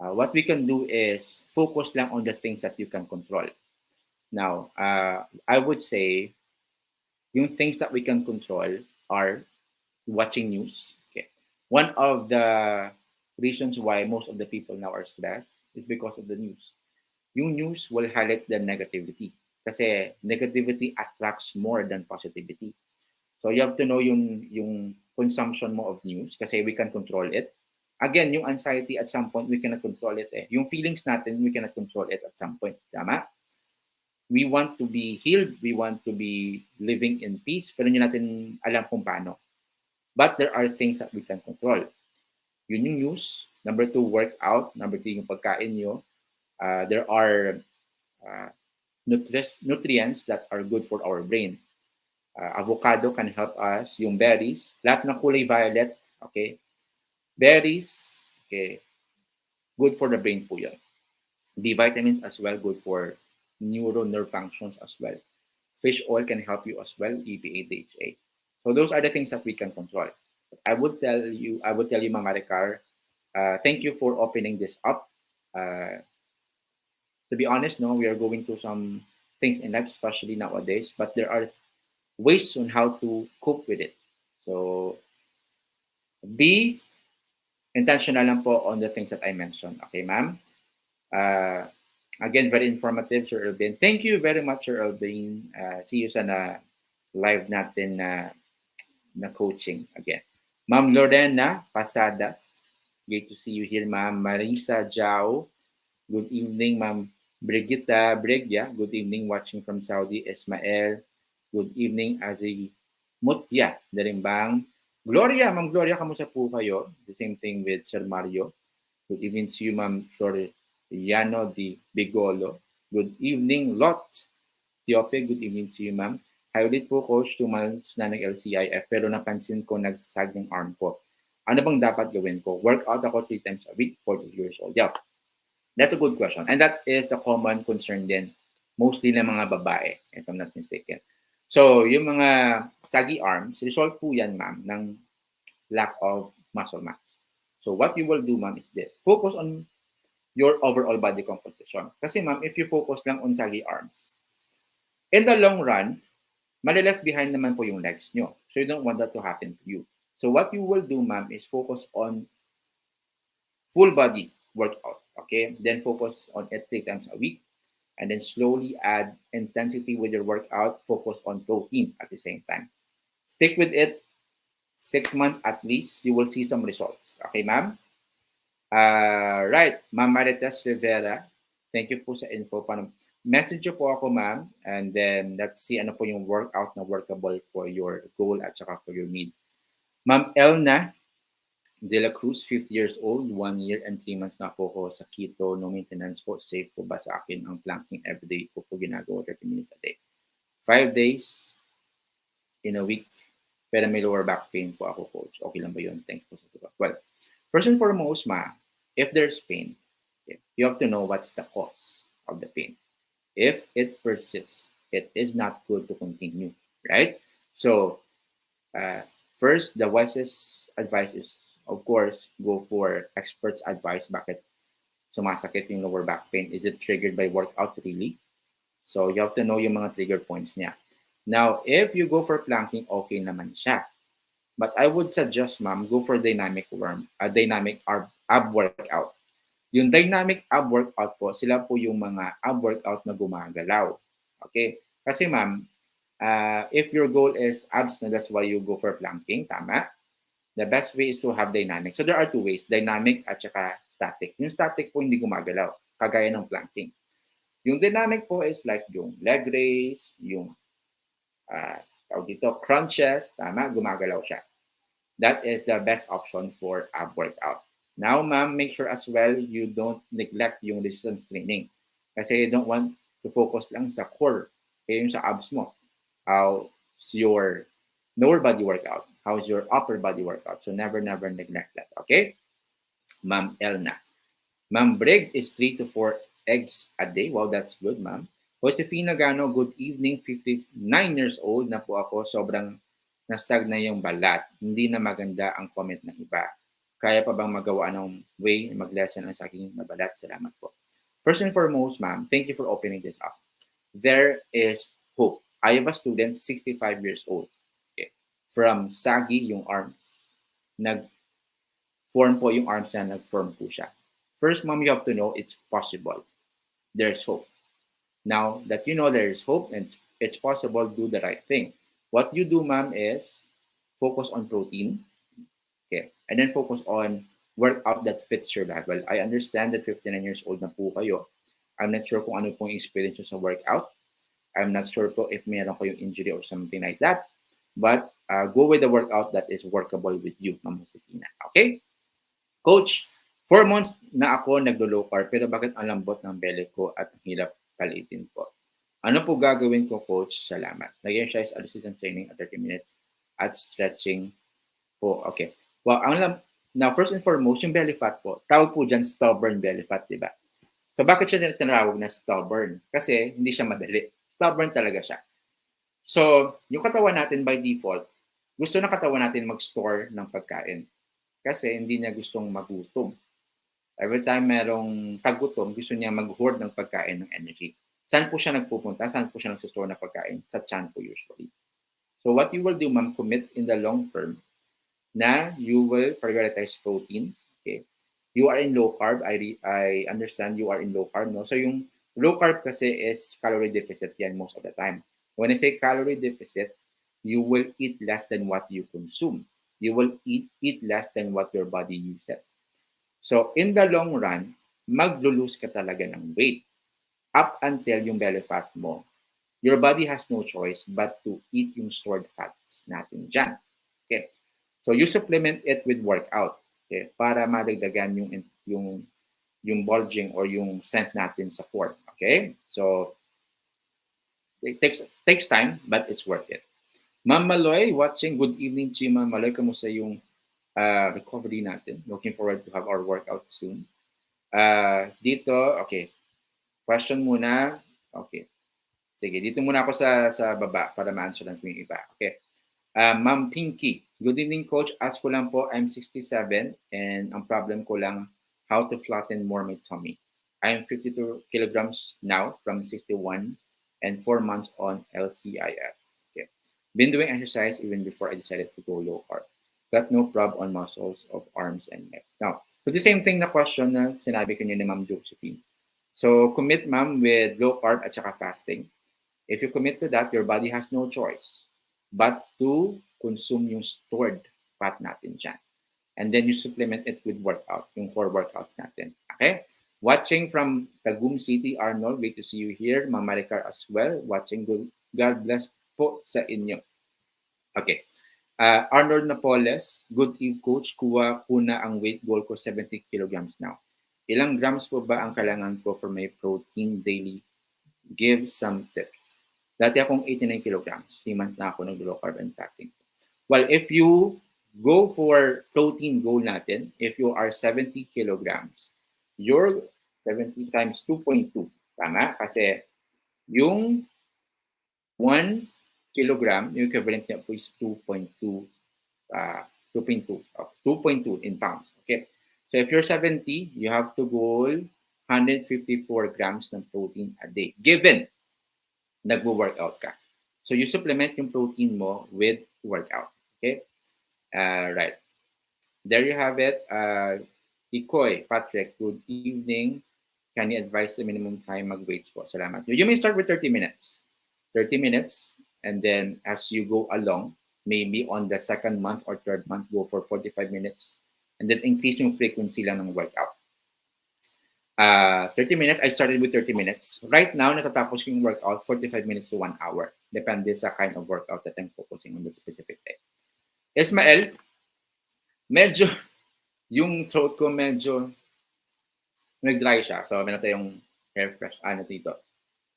Speaker 1: what we can do is focus lang on the things that you can control. Now, I would say, yung things that we can control are watching news. Okay. One of the reasons why most of the people now are stressed is because of the news. Yung news will highlight the negativity. Kasi negativity attracts more than positivity. So you have to know yung consumption mo of news kasi we can control it. Again, yung anxiety at some point, we cannot control it. Yung feelings natin, we cannot control it at some point. Tama? We want to be healed. We want to be living in peace. Pero hindi natin alam kung paano. But there are things that we can control. Yun yung news. Number 2, workout. Number 3, yung pagkain nyo. There are nutrients that are good for our brain. Avocado can help us. Yung berries. Lahat ng kulay violet. Okay. Berries. Okay. Good for the brain po yun. B vitamins as well. Good for nerve functions as well. Fish oil can help you as well. EPA, DHA. So those are the things that we can control. I would tell you, Mama Ricar, thank you for opening this up. To be honest, no, we are going through some things in life, especially nowadays, but there are ways on how to cope with it. So be intentional lang po on the things that I mentioned. Okay, ma'am? Again, very informative, Sir Elvin. Thank you very much, Sir Elvin. See you sa live natin na coaching again. Ma'am Lorena Pasadas, great to see you here, ma'am. Marisa Jao, good evening, ma'am. Brigitta Bregya, good evening, watching from Saudi. Ismael, good evening. Azi Mutya, Darimbang. Gloria, ma'am Gloria, kamusta po kayo? The same thing with Sir Mario. Good evening to you, ma'am Floriano Di Bigolo. Good evening, Lot. Tiope, good evening to you, ma'am. Hi ulit po, Coach. 2 months na nag-LCIF pero napansin ko nagsag yung arm ko. Ano bang dapat gawin ko? Workout ako 3 times a week, 40 years old. Yeah, that's a good question. And that is a common concern din. Mostly ng mga babae, if I'm not mistaken. So, yung mga saggy arms, result po yan, ma'am, ng lack of muscle mass. So, what you will do, ma'am, is this. Focus on your overall body composition. Kasi, ma'am, if you focus lang on saggy arms, in the long run, mali-left behind naman po yung legs nyo. So, you don't want that to happen to you. So, what you will do, ma'am, is focus on full body workout. Okay? Then, focus on it 3 times a week. And then slowly add intensity with your workout. Focus on protein at the same time. Stick with it 6 months at least. You will see some results. Okay, ma'am? Right. Ma'am Marites Rivera, thank you po sa info. Message po ako, ma'am. And then let's see ano po yung workout na workable for your goal at saka for your need. Ma'am Elna De La Cruz, 50 years old, 1 year and 3 months na po ko sa keto, no maintenance po. Safe po ba sa akin ang planking everyday po ginagawa 30 minutes a day? 5 days in a week, pero may lower back pain po ako, Coach. Okay lang ba yun? Thanks po sa tuwa. Well, first and foremost, if there's pain, you have to know what's the cause of the pain. If it persists, it is not good to continue, right? So, uh, first, the wisest advice is, of course, go for experts' advice. Bakit sumasakit yung lower back pain? Is it triggered by workout really? So, you have to know yung mga trigger points niya. Now, if you go for planking, okay naman siya. But I would suggest, ma'am, go for dynamic ab workout. Yung dynamic ab workout po, sila po yung mga ab workout na gumagalaw. Okay? Kasi ma'am, if your goal is abs na that's why you go for planking, tama? The best way is to have dynamic. So there are two ways, dynamic at saka static. Yung static po hindi gumagalaw, kagaya ng planking. Yung dynamic po is like yung leg raise, yung tawag dito, crunches, tama? Gumagalaw siya. That is the best option for ab workout. Now, ma'am, make sure as well you don't neglect yung resistance training. Kasi you don't want to focus lang sa core, kaya yung sa abs mo. How's your lower body workout? How's your upper body workout? So never neglect that, okay? Ma'am Elna. Ma'am Brig is 3 to 4 eggs a day. Wow, that's good, ma'am. Josefina Gano, good evening. 59 years old na po ako. Sobrang nasag na yung balat. Hindi na maganda ang comment ng iba. Kaya pa bang magawa ng way mag-lessen ang saking na balat? Salamat po. First and foremost, ma'am, thank you for opening this up. There is hope. I have a student, 65 years old. Okay. From saggy yung arm. Nag-form po yung arms niya, nag-form po siya. First, ma'am, you have to know it's possible. There's hope. Now that you know there is hope and it's possible, do the right thing. What you do, ma'am, is focus on protein, okay, and then focus on workout that fits your level. I understand that 59 years old na po kayo. I'm not sure kung ano pong experience nyo sa workout. I'm not sure po if mayroon kayong injury or something like that. But go with the workout that is workable with you, Ma'am Josefina. Okay? Coach, 4 months na ako naglo-low carb, pero bakit ang lambot ng belly ko at hirap palitin po? Ano po gagawin ko, Coach? Salamat. Nag-exercise at resistance training at 30 minutes at stretching po. Okay. Well, now, first and foremost, yung belly fat po, tawag po dyan stubborn belly fat, di ba? So, bakit siya tinatawag na stubborn? Kasi hindi siya madali. Stubborn talaga siya. So, yung katawan natin by default, gusto na katawan natin mag-store ng pagkain. Kasi hindi niya gustong magutom. Every time merong tagutom, gusto niya mag-hoard ng pagkain ng energy. Saan po siya nagpupunta? Saan po siya nagsustor ng pagkain? Sa tiyan po usually. So what you will do, ma'am, commit in the long term na you will prioritize protein. Okay. You are in low carb. I understand you are in low carb. No? So yung low carb kasi is calorie deficit yan most of the time. When I say calorie deficit, you will eat less than what you consume. You will eat less than what your body uses. So in the long run, maglulose ka talaga ng weight up until yung belly fat mo. Your body has no choice but to eat yung stored fats natin dyan. Okay. So you supplement it with workout, okay, para madagdagan yung bulging or yung strength natin sa core. Okay? So it takes time, but it's worth it. Ma'am Maloy, watching. Good evening to you, Ma'am Maloy. Kamusta yung recovery natin? Looking forward to have our workout soon. Dito, okay. Question muna. Okay. Sige, dito muna ako sa baba para ma-answer lang yung iba. Okay. Ma'am Pinky, good evening, Coach. Ask ko lang po, I'm 67 and ang problem ko lang how to flatten more my tummy. I am 52 kilograms now from 61 and 4 months on LCIF. Okay. Been doing exercise even before I decided to go low carb. Got no prob on muscles of arms and legs. Now, so the same thing na question na sinabi ko niyo ni Ma'am Josephine. So, commit, ma'am, with low carb at saka fasting. If you commit to that, your body has no choice but to consume yung stored fat natin dyan. And then you supplement it with workout, yung 4 workouts natin. Okay? Watching from Tagum City, Arnold, great to see you here. Ma'am Maricar as well, watching. God bless po sa inyo. Okay. Arnold Napoles, good eve, Coach. Kuha ko na ang weight goal ko, 70 kilograms now. Ilang grams po ba ang kailangan ko for my protein daily? Give some tips. Dati akong 89 kilograms. 3 months na ako nag-low carb and fasting. Well, if you go for protein goal natin, if you are 70 kilograms, your 70 times 2.2. Tama? Kasi yung 1 kilogram, yung equivalent niya po is 2.2 uh, 2.2 in pounds. Okay. So if you're 70, you have to goal 154 grams ng protein a day, given nagwo-workout ka. So you supplement yung protein mo with workout. Okay. Right. There you have it. Ikoy, Patrick, good evening. Can you advise the minimum time mag-weights po? Salamat. You may start with 30 minutes. 30 minutes. And then as you go along, maybe on the second month or third month, go for 45 minutes. And then increase yung frequency lang ng workout. 30 minutes, I started with 30 minutes. Right now, natatapos yung workout 45 minutes to 1 hour. Depende sa kind of workout that I'm focusing on the specific day. Ismael, medyo, yung throat ko medyo nag-dry siya. So, meron tayong hair fresh, dito.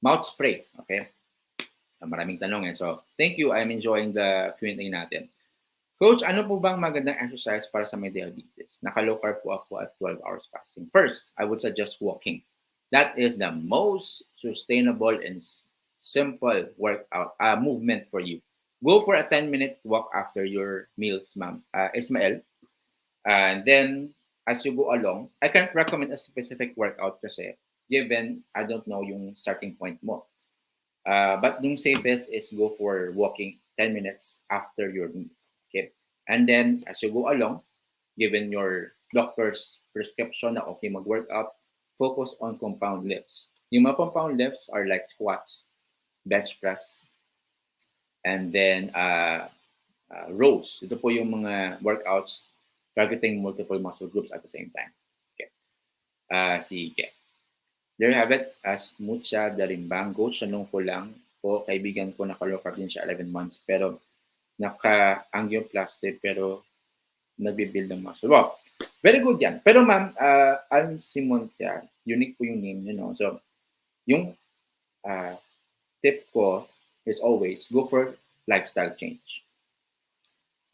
Speaker 1: Mouth spray, okay? Maraming tanong eh. So, thank you. I'm enjoying the Q&A natin. Coach, ano po bang magandang exercise para sa may diabetes? Naka-low carb po ako at 12 hours fasting. First, I would suggest walking. That is the most sustainable and simple workout movement for you. Go for a 10-minute walk after your meals, ma'am. Ismael. And then, as you go along, I can't recommend a specific workout kasi given I don't know yung starting point mo. But yung safest is go for walking 10 minutes after your meals. Okay? And then, as you go along, given your doctor's prescription na okay mag-workout, focus on compound lifts. Yung mga compound lifts are like squats, bench press, and then rows. Ito po yung mga workouts targeting multiple muscle groups at the same time. Okay. Sige. There you have it. As Mucha Darimbang, coach, tanong ko lang po, kaibigan ko naka-low carb din siya 11 months, pero naka-angioplasty, pero nagbibuild ng muscle. Wow, very good yan. Pero ma'am, Ann Simontia, unique po yung name niyo, no? So, yung tip ko is always go for lifestyle change.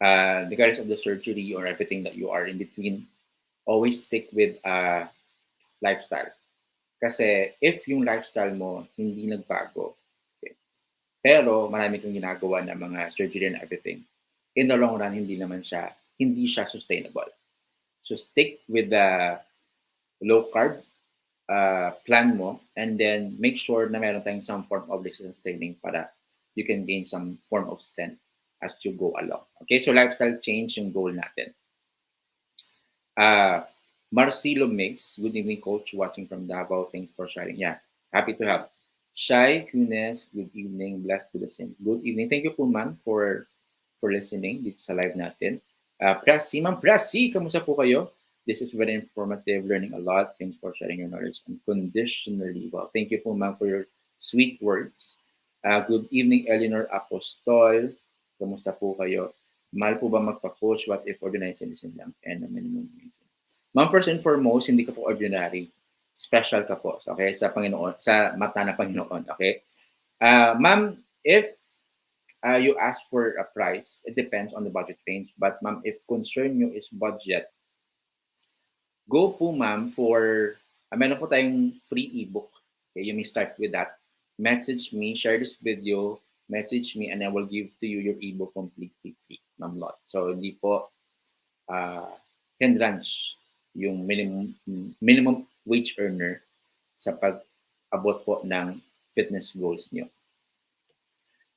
Speaker 1: Regardless of the surgery or everything that you are in between, always stick with lifestyle. Kasi if yung lifestyle mo hindi nagbago, okay, pero marami kang ginagawa na mga surgery and everything, in the long run, hindi siya sustainable. So stick with the low carb plan mo, and then make sure na meron tayong some form of resistance training para you can gain some form of strength as you go along. Okay, so lifestyle change yung goal natin. Marcelo Mix, good evening, coach, watching from Davao. Thanks for sharing. Yeah, happy to help. Shai Kunes, good evening, blessed to listen. Good evening. Thank you po, ma'am, for listening dito sa live natin. Prasi, ma'am Prasi, kamusta po kayo? This is very informative, learning a lot. Thanks for sharing your knowledge unconditionally. Well, thank you po, ma'am, for your sweet words. Good evening, Eleanor Apostol. Kamusta po kayo? Mahal po ba magpa-coach? What if organizing listen lang? And a minimum. Ma'am, first and foremost, hindi ka po ordinary. Special ka po, okay? Sa Panginoon, sa mata ng Panginoon, okay? Ma'am, if you ask for a price, it depends on the budget range. But ma'am, if concern nyo is budget, go po ma'am for, meron po tayong free ebook. Okay, you may start with that. Message me, share this video, message me, and I will give to you your ebook completely free, ma'am Lot. So, hindi po hindrance yung minimum wage earner sa pag-abot po ng fitness goals nyo.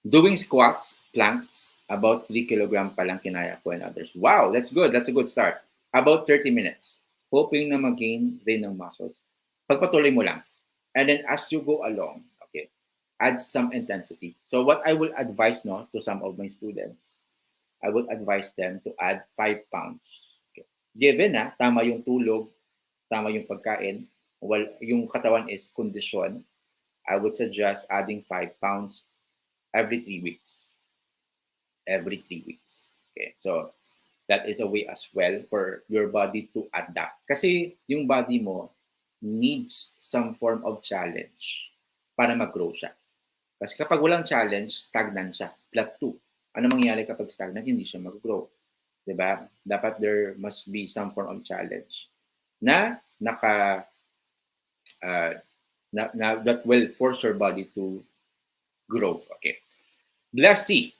Speaker 1: Doing squats, planks, about 3 kilogram pa lang kinaya ko and others. Wow, that's good. That's a good start. About 30 minutes. Hoping na mag-gain rin ng muscles. Pagpatuloy mo lang. And then as you go along, okay, add some intensity. So what I will advise to some of my students, I would advise them to add 5 pounds. Okay. Given tama yung tulog, tama yung pagkain, yung katawan is condition, I would suggest adding 5 pounds every 3 weeks. Every 3 weeks. Okay, so that is a way as well for your body to adapt. Kasi yung body mo needs some form of challenge para mag-grow siya. Kasi kapag walang challenge, stagnant siya. Plateau. Ano mangyayari kapag stagnant? Hindi siya mag-grow. Diba? Dapat there must be some form of challenge na that will force your body to grow. Okay. Blessy,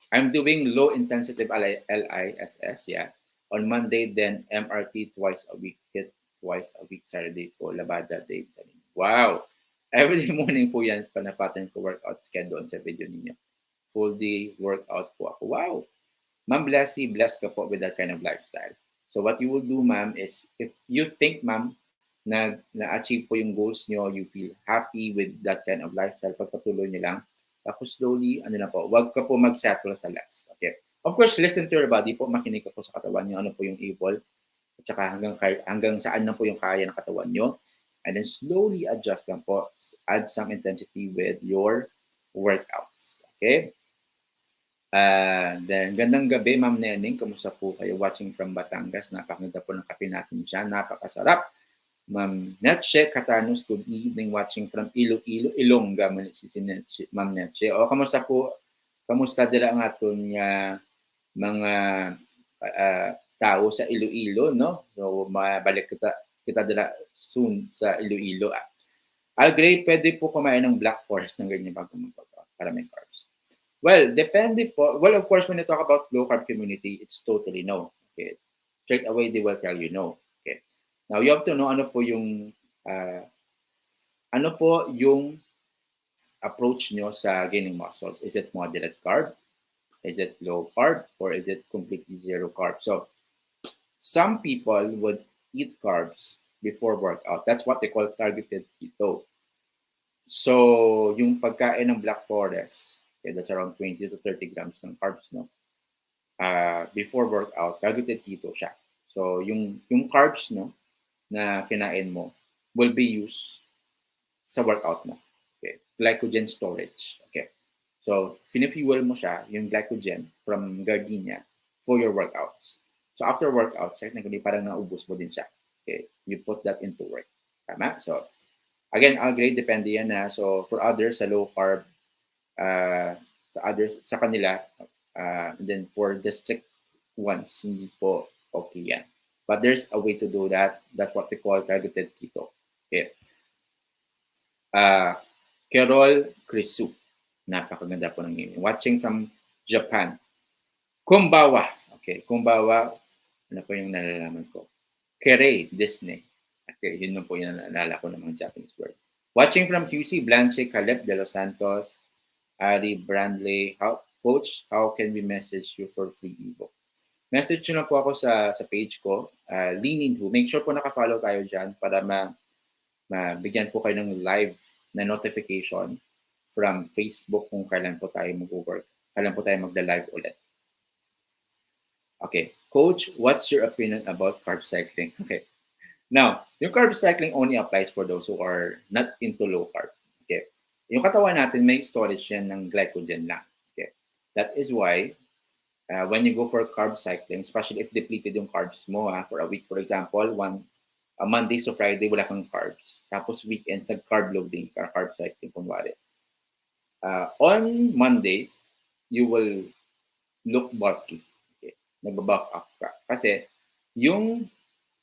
Speaker 1: I'm doing low intensity LISS, yeah. On Monday, then MRT twice a week. Hit twice a week, Saturday po, Labada day. Wow! Every morning po yan, panapatan ko workout schedule sa video ninyo. Full day workout po ako. Wow! Ma'am Blessy, blessed ka po with that kind of lifestyle. So what you will do, ma'am, is if you think, ma'am, na-achieve po yung goals nyo, you feel happy with that kind of lifestyle, pagpatuloy nyo lang, tapos slowly, ano na po, wag ka po mag-settle sa less. Okay? Of course, listen to your body po, makinig ka po sa katawan nyo, ano po yung able, at saka hanggang saan na po yung kaya ng katawan nyo. And then slowly adjust lang po, add some intensity with your workouts. Okay? Then, gandang gabi, Ma'am Neneng. Kamusta po kayo? Watching from Batangas. Napakaganda po ng kape natin dyan. Napakasarap. Ma'am Netche Catanos, good evening. Watching from Iloilo, Ilongga. Si Ma'am Netche. O, kamusta po? Kamusta dila ang aton mga tao sa Iloilo, no? So, mabalik kita dila soon sa Iloilo. Algray, pwede po kumain ng Black Forest ng ganyan bago magpapakain para may carbs. Well, depende po. Well, of course, when you talk about low carb community, it's totally no. Okay. Straight away, they will tell you no. Okay. Now, you have to know ano po yung approach nyo sa gaining muscles. Is it moderate carb? Is it low carb? Or is it completely zero carb? So, some people would eat carbs before workout. That's what they call targeted keto. So, yung pagkain ng Black Forest, okay, that's around 20 to 30 grams ng carbs, no? Before workout, targeted keto siya. So, yung carbs, no, na kinain mo will be used sa workout mo. Okay? Glycogen storage. Okay? So, finifuel mo siya, yung glycogen from gardenia for your workouts. So, after workout, technically, parang naubos mo din siya. Okay? You put that into work. Tama? So, again, grade depende yan na. So, for others, sa low carb, sa others, sa kanila, and then for the strict ones, hindi po okay yan. But there's a way to do that. That's what we call targeted keto. Okay. Carol Krisu. Napakaganda po ng name. Watching from Japan. Kumbawa. Okay, kumbawa. Ano po yung nalalaman ko? Kere, Disney. Okay, yun po yung nalala ko ng mga Japanese word. Watching from QC, Blanche Caleb de los Santos, Ari Brandley. Coach, how can we message you for free ebook? Message nyo na po ako sa page ko, Lean Who. Make sure po nakafollow tayo dyan para mabigyan po kayo ng live na notification from Facebook kung kailan po tayo mag-work, kailan po tayo magda-live ulit. Okay. Coach, what's your opinion about carb cycling? Okay. Now, yung carb cycling only applies for those who are not into low carb. Okay. Yung katawan natin, may storage yan ng glycogen lang. Okay. That is why, when you go for carb cycling, especially if depleted yung carbs mo for a week, for example, Monday to Friday, wala kang carbs. Tapos weekends, nag-carb loading, carb cycling, kunwari. On Monday, you will look bulky. Okay? Nag-buff up ka. Kasi yung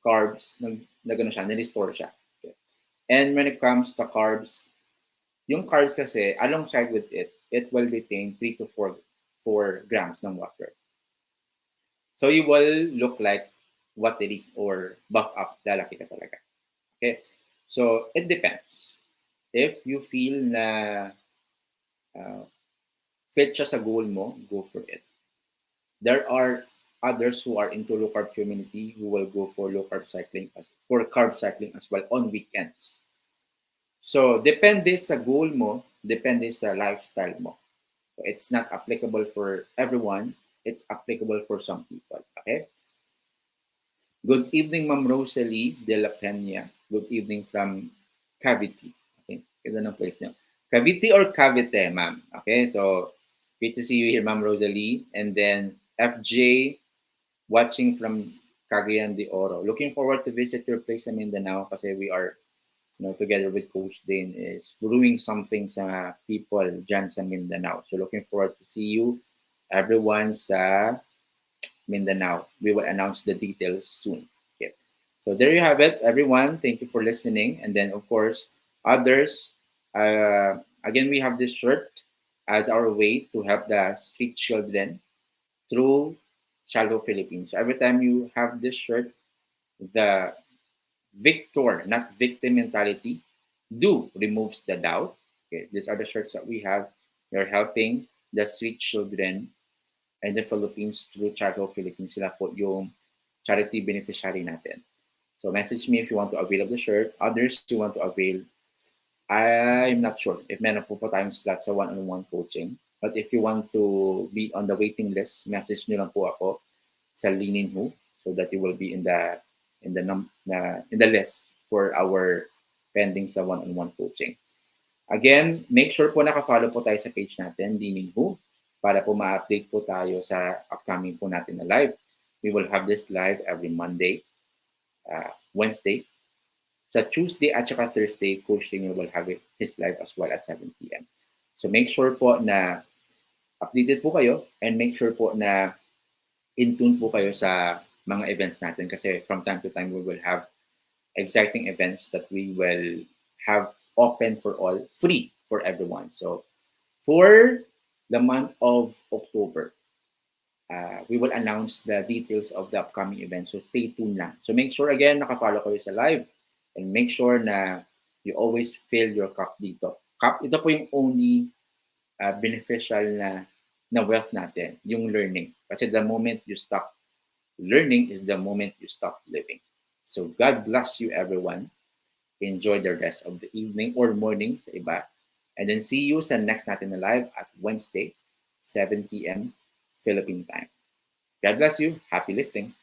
Speaker 1: carbs, nag-restore siya. Okay? And when it comes to carbs, yung carbs kasi, alongside with it, it will retain 3 to 4 grams ng water. So you will look like watery or buff up, lalaki ka talaga. Okay? So it depends. If you feel na fit siya sa goal mo, go for it. There are others who are into low carb community who will go for carb cycling as well on weekends. So depende sa goal mo, depende sa lifestyle mo. So, it's not applicable for everyone. It's applicable for some people. Okay? Good evening, Ma'am Rosalie de la Peña. Good evening from Cavite. Okay? Ito ng place niyo. Cavite or Cavite, ma'am? Okay? So, good to see you here, Ma'am Rosalie. And then, FJ, watching from Cagayan de Oro. Looking forward to visit your place in Mindanao kasi we are together with Coach Dane is brewing something sa people dyan sa Mindanao. So looking forward to see you, everyone sa Mindanao. We will announce the details soon. Okay. So there you have it, everyone. Thank you for listening. And then, of course, others, again, we have this shirt. as our way to help the street children through Childhood Philippines. So every time you have this shirt, the victor, not victim mentality, do removes the doubt. Okay, these are the shirts that we have. They're helping the street children in the Philippines through Childhood Philippines. Sila po yung charity beneficiary natin. So message me if you want to avail of the shirt. Others you want to avail, I'm not sure if meron po tayong slot sa one-on-one coaching. But if you want to be on the waiting list, message nyo lang po ako sa Linin Who so that you will be in the list for our pending sa one-on-one coaching. Again, make sure po naka-follow po tayo sa page natin, Linin Who, para po ma-update po tayo sa upcoming po natin na live. We will have this live every Monday, Wednesday. Sa Tuesday at saka Thursday, Coach Daniel will have his live as well at 7 p.m. So make sure po na updated po kayo and make sure po na in tune po kayo sa mga events natin kasi from time to time we will have exciting events that we will have open for all, free for everyone. So for the month of October, we will announce the details of the upcoming events. So stay tuned lang. So make sure again, naka-follow kayo sa live and make sure na you always fill your cup dito. Cup, ito po yung only beneficial na wealth natin, yung learning. Kasi the moment you stop learning is the moment you stop living. So God bless you everyone. Enjoy the rest of the evening or morning sa iba. And then see you sa next natin na live at Wednesday, 7 p.m. Philippine time. God bless you. Happy lifting.